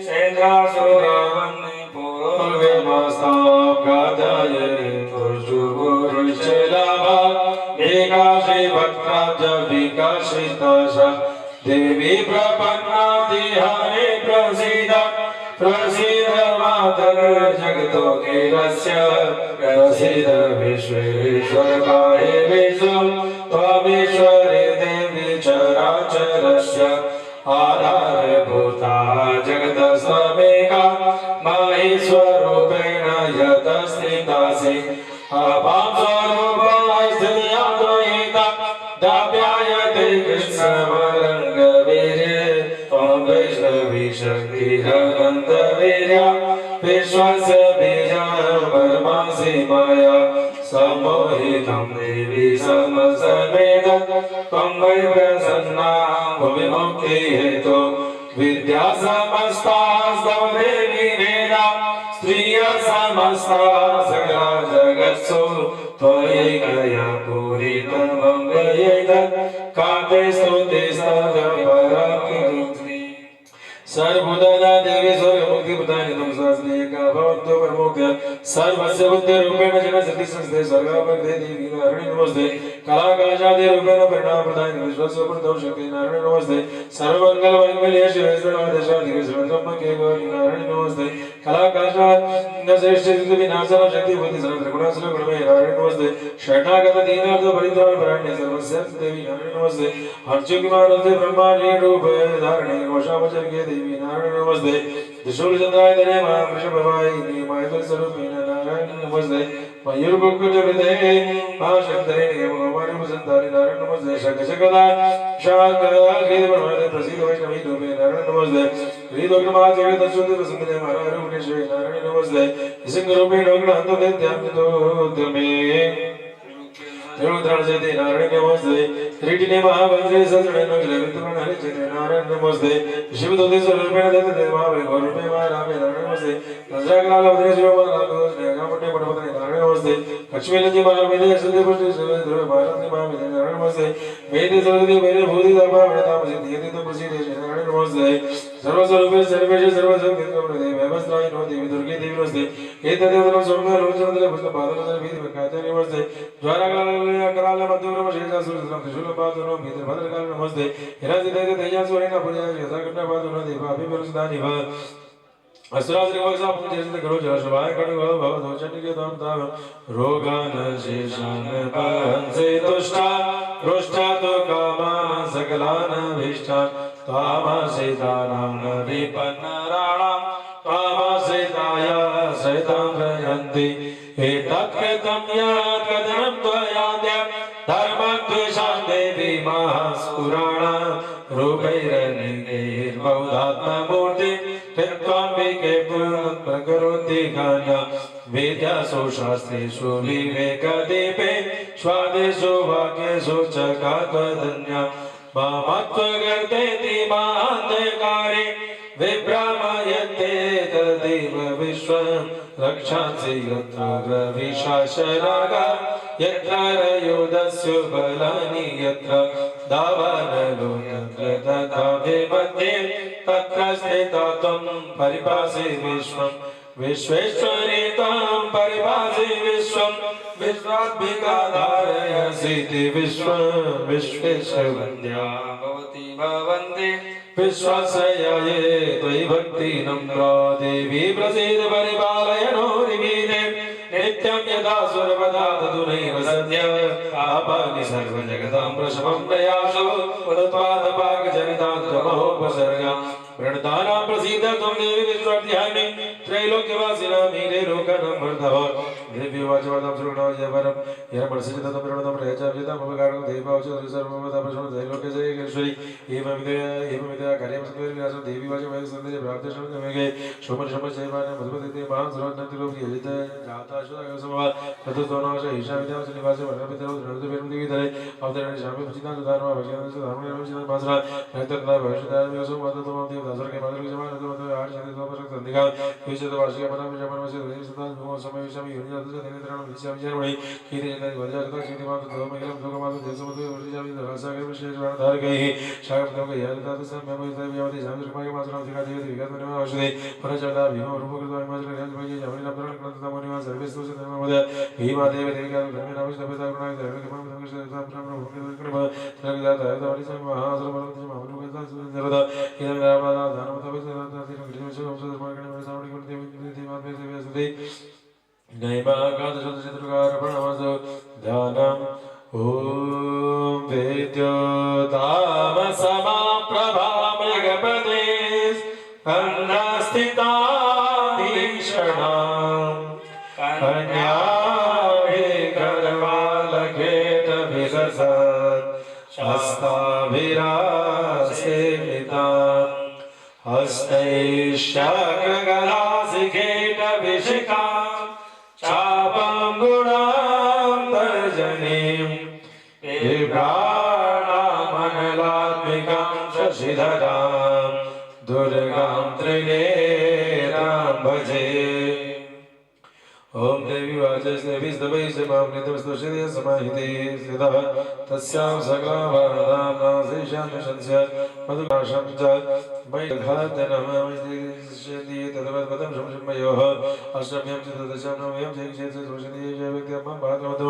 Speaker 1: Sendra Suravani Purve Mastam Gadayani Tushtu Gurushelava Vikashri Bhakraja Vikashitasha Devi Prapanna Dihani Prasida Prasida Matar Jagata
Speaker 3: तो गिरस्य प्रसीद विश्वेश्वर पाहि विश्वं त्वमीश्वरी देवी चराचरस्य आधारभूता जगतस्त्वमेका महेश्वरूपेण यतस्थितासि अपां स्वरूपस्थित्या त्वयिता दाप्यायते कृष्णमरङ्गवीर्ये त्वं वैष्णवी शक्तिरनन्तवीर्या विश्वस्य बीजं परमासि मया सम्मोहितं देवी समस्तमेतत् त्वं वै प्रसन्ना भुविमुक्तिहेतो विद्या समस्तास्तव देवी वेदा स्त्रियः समस्ता सकला जगत्सु त्वयैकया पूरितमं व्ययेतत् कान्ते स्तुतिस्तवपराकृति सर्वभूतानां देवी स्वर्गमुक्तिप्रदायिनी नमस्ते एका भवन्तु परमोक्त्या सर्वस्य बुद्धिरूपेण जगत्सृष्टिसंस्थे स्वर्गापदे देवी नारायणी नमस्ते कलाकाशादि रूपेण परिणामप्रदायिनी विश्वस्य प्रदौ शक्ति नारायणी नमस्ते सर्वमङ्गलमङ्गल्ये शिवे सर्वादेशाधिके सर्वसम्पन्ने गौरी नारायणी नमस्ते कलाकाशात् श्रेष्ठविनाशन शक्ति बुद्धि सर्वत्र गुणासुर गुणमय नारायणी नमस्ते शरणागत दीनार्थ परित्राण परायणे सर्वस्य देवी नारायणी नमस्ते अर्जुनमानते ब्रह्माण्डे रूप धारणे कोशावचर के देवी नारायण नमस्ते त्रिशूल चंद्राय धरे मां वृषभवाहिनी मायतल स्वरूपिणी नारायण नमस्ते मयूर कुक्कुट हृदये मां शक्तरे भगवान वसंतारि नारायण नमस्ते शंखचक्रदा शांकराग्रे ब्रह्मादे प्रसीद वैष्णवी रूपे नारायण नमस्ते श्रीदोग्रमा जगत शुद्ध वसुंधरे महाराज रूपेश्वरी नारायण नमस्ते सिंह रूपे डोग्र हंतते ध्यान तो तमे त्रिलोचन जयते नारायण नमस्ते त्रिटिने महावज्रे सहस्रने नगरे विद्यमान हरे चैतन्य नारायण नमस्ते शिवदूते स्वरूपेण देवते महावे गौरवे महारामे नारायण नमस्ते नजराग्राल अवधे शिवमालाको स्नेहापट्टे पटपतने नारायण नमस्ते लक्ष्मीलजी महावेदे सिद्धि पुष्टि शिवद्र भारती महावेदे नारायण नमस्ते वेदे सरस्वती वेदे भूति दर्पा वेदाम सिद्धियते तो प्रसीदे नारायण नमस्ते सर्वस्वरूपे सर्वेश सर्वशक्ति देवी व्यवस्थाय नो देवी दुर्गे देवी नमस्ते एतदेव सर्व लोचनदले पुष्प पादनदले विधि काचार्य नमस्ते द्वाराग्राल कराल मध्यम शेषा सुरसम त्रिशूल पादनो भीतर भद्रकाल नमस्ते हिराजिते तेजस्वरेण पुण्य यथाकण्ठ पादनो देवा अभिमरुसदानि भ असुरासुर वक्सा पुण्यजन करो जशवाय कणो भवतो चंडिके तम ताम रोगान शेषान पांसे तुष्टा रुष्टा तो कामान सकलान भीष्टान तामसेतानां विपन्नराणां तामसेताय सहितं प्रयन्ति एतत्कृतं यत् कथनं त्वयाद्य धर्मद्वेषां देवी महास्फुराणा रूपैरनेकैर्बहुधात्ममूर्तिं त्वम्बिके प्रकरोति गान्या वेद्यासु शास्त्रेषु विवेकदीपे स्वादेषु वाक्येषु च कात्वधन्या मामत्वगर्तेति महान्धकारे विभ्रामयते तदेव विश्वं रक्षांसि यत्र विशासनागा यत्र रयोदस्यु बलानि यत्र दावानलो यत्र तथा मध्ये तत्र स्थिता त्वं परिपासि विश्वं विश्वेश्वरी त्वं परिपासि विश्वं विश्वात्मिका धारयसीति विश्वं विश्वेश्वरवन्द्या भवति भवन्ति विश्वासयाये त्वयि भक्ति नम्रा देवी प्रसीद परिपालय नो रिवीदे नित्यं यदा सुरपदा तदुनैव सद्य पापानि सर्वजगतां प्रशमं प्रयासो उत्पादपाकजनितात्महोपसर्गा प्रणतानां प्रसीद त्वं देवी विश्वाध्यानि त्रैलोक्यवासिनां मीरे लोकानां भर्तव देव्यवाचवतां श्रुणो जयवरं यरमर्षितं प्रणतं प्रयचाव्यतां भवकारणं देवावचो सर्वमता प्रश्नं त्रैलोक्य जयेश्वरी एवमिदया कार्यं संविरासं देवी वाचवय संदेश प्राप्तशं नमेगे शोमन शम जयवान मधुपतिते महान सर्वज्ञातिलोक यजित जाता शुद्धसमवा ततोनाश ईशाविद्या निवास वनपितरो द्रवदेवी विदरे अवतरण शामि पुचिता दानवा भजन धर्म निर्वचन भाषा रक्तदा भविष्यदान योसो मततो देव दासर के मधुर जमान तो आठ शनि तो पर संधिका विशेष वार्षिक मना जमान वसे देव सदा भूम समय विषय योजना तो निरंतरण विषय विचार बड़ी कीर्ति जन वज्र जगत सीधी मात दो महिला दो मात देश मत विषय रासा के विशेष धार गई शागम तो यह दात सब में विषय व्यावधि जान के मात्र अधिकार देव विगत में औषधि परचदा भीम रूप कृत हिमाचल राज भाई जमनी नपरण कृत तमनिवा सर्विस तो धर्म मध्य भीमा देव देवी का धर्म नाम से पिता गुणा धर्म के परम धर्म से ब्रह्म भूमि कृपा तक जाता है तो वाली से महासुर परम महामनु के साथ जरदा इधर राम ध्यानम् ॐ वेद्योदामसमाप्रभा मृगपते अन्नस्थिता भीषणाम् कन्यावे गर्वालखेटभिससत् हस्ताभिरासेविताम् हस्तैश्चक्रगदासिखेटभिषिकाम् चापङ्गुणां तर्जनीम् बिभ्राणामनलात्मिकां शशिधरां दुर्गां त्रिनेत्रां भजे। ओम देवी वाचस्देवी स्तवैश्चमामृतमस्तुषिते समाहिते स्थितः तस्यां सकलाभरणां शेषानुशंस्य मधुकाशं च वैघातनमस्ति तद्वद्पदं शंशमयोः अष्टम्यं च तदशं नवयं च क्षेत्र सुषिते च व्यक्त्यं भागवतम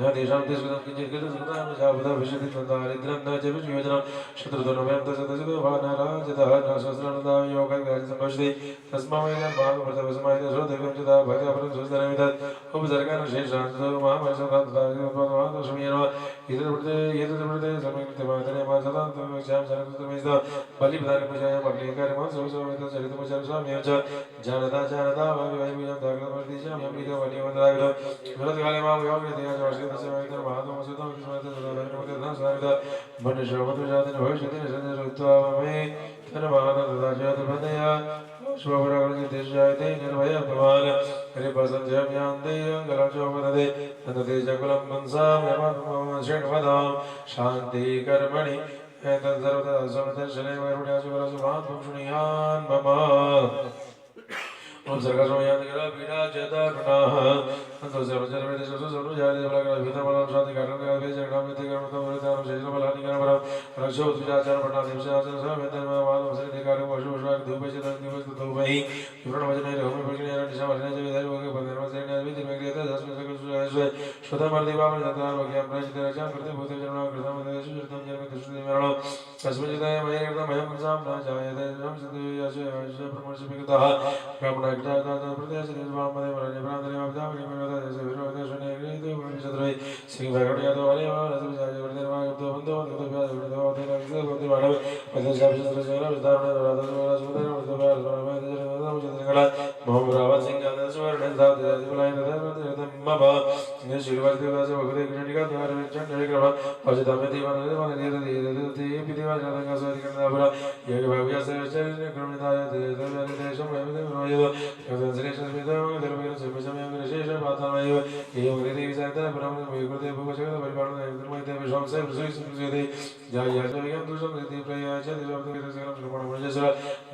Speaker 3: न तेषां तिष्कृतं किञ्चित् कृतसुकृतां जापदा विशति दारिद्र्यं न च वियोजनं शत्रुधनवयं तसदशतो भानराजतः न सहस्रनदा योगं संभवति तस्मै भागवतवसमाहिते श्रोतव्यं च दा भगवतं सुस्तरं उपसर्गान शेषांशो महामहिषान्तशमीनो यदुर्वृते समयकृते मातरे मासदान्तमक्षां शरणकृतमेस्ता बलिप्रदानपूजायां अग्निकार्यमां सर्वसमवेतचरितमुचारं स्वाम्यं च जानता वाविवाहिपूजां दाग्रमर्दिशां यम्बिकवलिवन्दाग्र विरोधकाले मां योगनिधिया च वर्षितस्यमाहितं महात्मसुतं स्मृतसदाभरणमकृतं मनुष्यवतुजातेन भविष्यति निषदरुत्वा मे तन्मानददाचातुर्भदया श्वपुराग्रजितेशायते निर्भयत्वमान् हरिपसञ्जयं यान्ते अङ्गलचोपदते नन्दते च कुलं पुंसां यमं शृण्वतां शान्ति कर्मणि एतत्सर्वदा समदर्शने वैरुण्यासुरसु महात्मं शृणुयान् मम ओम सर्गसमयान्तिकरा पीडा चेतारुणाः अन्तोऽसर्वजनवेदेषु सर्वजातिफलकरभितमलं शान्तिकारणकार्यजगणामितिकर्मतमृतानं शेषबलानिकरपरं रक्षोत्विजाचारपठादिंशाचरसमेतन्मावादमसरिधिकारं वशुषाग्धूपचितन्दिवस्तुतौमहि विवरणवचनैरहोमिभजनैरनिशामर्णैः विधर्मसेनाविधिर्मेघ्रियते श्रुतमर्दिवामनिततार्वज्ञां प्रचितरचां कृतिभूतजननां कृतमदेषु श्रुतं जन्मतिश्रुतिमरणं तस्मिंचिताय मयेर्दमयं पुंसां न जायते संसिद्धयस्य प्रमर्शिपिकतः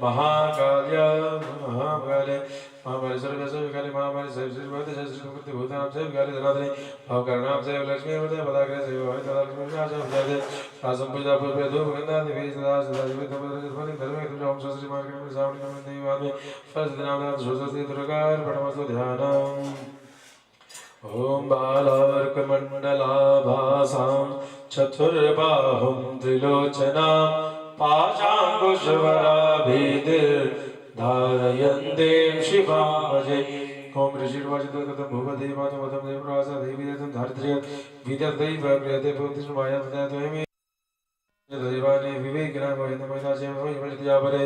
Speaker 3: महाकाल्या महाकाले महामारी सर्वसविकाले महामारी सर्वश्रीवते श्रीकृति भूतानां सेविकाले धनाधने भावकरणां सेव लक्ष्मी वते पदाग्रे सेव हरितलक्ष्मी राजा भजते रासं पूजा पूर्वे धूपगन्धा देवी सदा सदा जीवितपति धर्मे तुझां श्री मार्गं श्रावणं देवामे फलदिनानां सुसस्ति दुर्गार पठमस्तु ध्यानम् ओम बालार्कमण्डलाभासां चतुर्बाहुं त्रिलोचनां पाशाङ्कुशवराभिर्धारयन्तीं शिवां भजे। ओम ऋषिर्वाचितगतं भूपति मातमतं देवरासा देवी दत्तं धारित्र्यं विद्यदैव क्रियते भूतिष्माया तदेवमे दैवानि विवेकिनां वैद्यमैदास्यं वैद्यापरे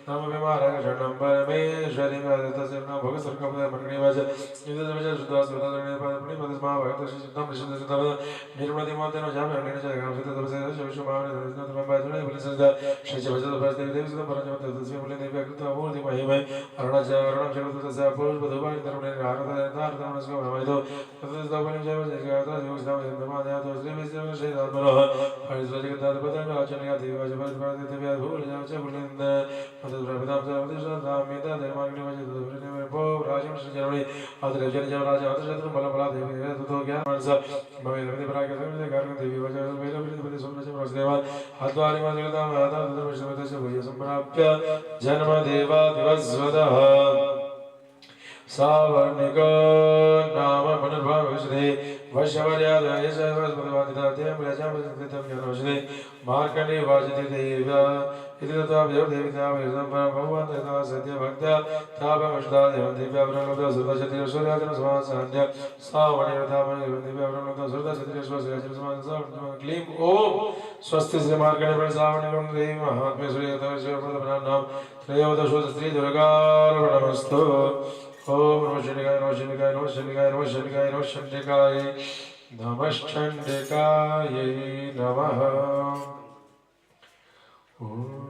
Speaker 3: नाम विमारं शरणं परमेश्वरीं तस्य नाम भगसर्कपदमग्निवाच युद्धदवच शुद्धास्वतरणेन पादपुनि पदस्मा भगतश्चित्तं ऋषिदशतम निर्मतिमातेन जामरणेन च गांसितदवसेन विश्वमावने पादुने पुलिसदा श्रीचवचदपस्ते देवसुतं परमजमते तस्मै पुलिदेवी अकृता मूर्ति महिमे अरुणाचरणं चक्रतस्य पुष्पधूपानि धर्मणे आरतदारतमनस्को भ्रमयतो ततस्तवनं जय जयगाता योगस्तां धर्मादयातो श्रीविष्णु श्रीरामनः हरिजगदाधिपति आचरणीय देवाच परमते देव्या भूल जाच बुलिंद मदप्रभुतां सर्वदेशामिता धर्माग्निवच दुर्निमे पो राजं श्रीजनमे आदरजन जवराज आदरशत्रु बलबला देवी ततो ज्ञान मनस भवेदि परागतमे कारण देवी वच वेदपति सोमनच प्रसदेवा हाद्वारि मजगतां आदा तदर्शवतस्य भूय संप्राप्य जन्म देवा दिवस्वदः सावर्णिको नाम मनर्भावश्रे
Speaker 1: वैश्यवर्यादय सर्वस्मृतवादिताते प्रजापतितं जनोषधे मार्कण्डे वाजते देव्या इति तथा देवदेवता वैष्णव भगवान् तथा सत्य भक्त्या तापमष्टा देवं दिव्या ब्रह्मदा सुरक्षति सूर्याजन समासान्य सावणेरथामणि दिव्या ब्रह्मदा सुरक्षति स्वस्याजन समासान्य क्लीं ओम स्वस्ति श्री मार्कण्डे प्रसावणिकं देवी महात्म्य सूर्यतवश्यपदनाम त्रयोदशो श्री दुर्गार्पणमस्तु ओम नमः शिवाय नमः शिवाय नमः शिवाय नमः शिवाय नमः शिवाय नमः शिवाय नमः।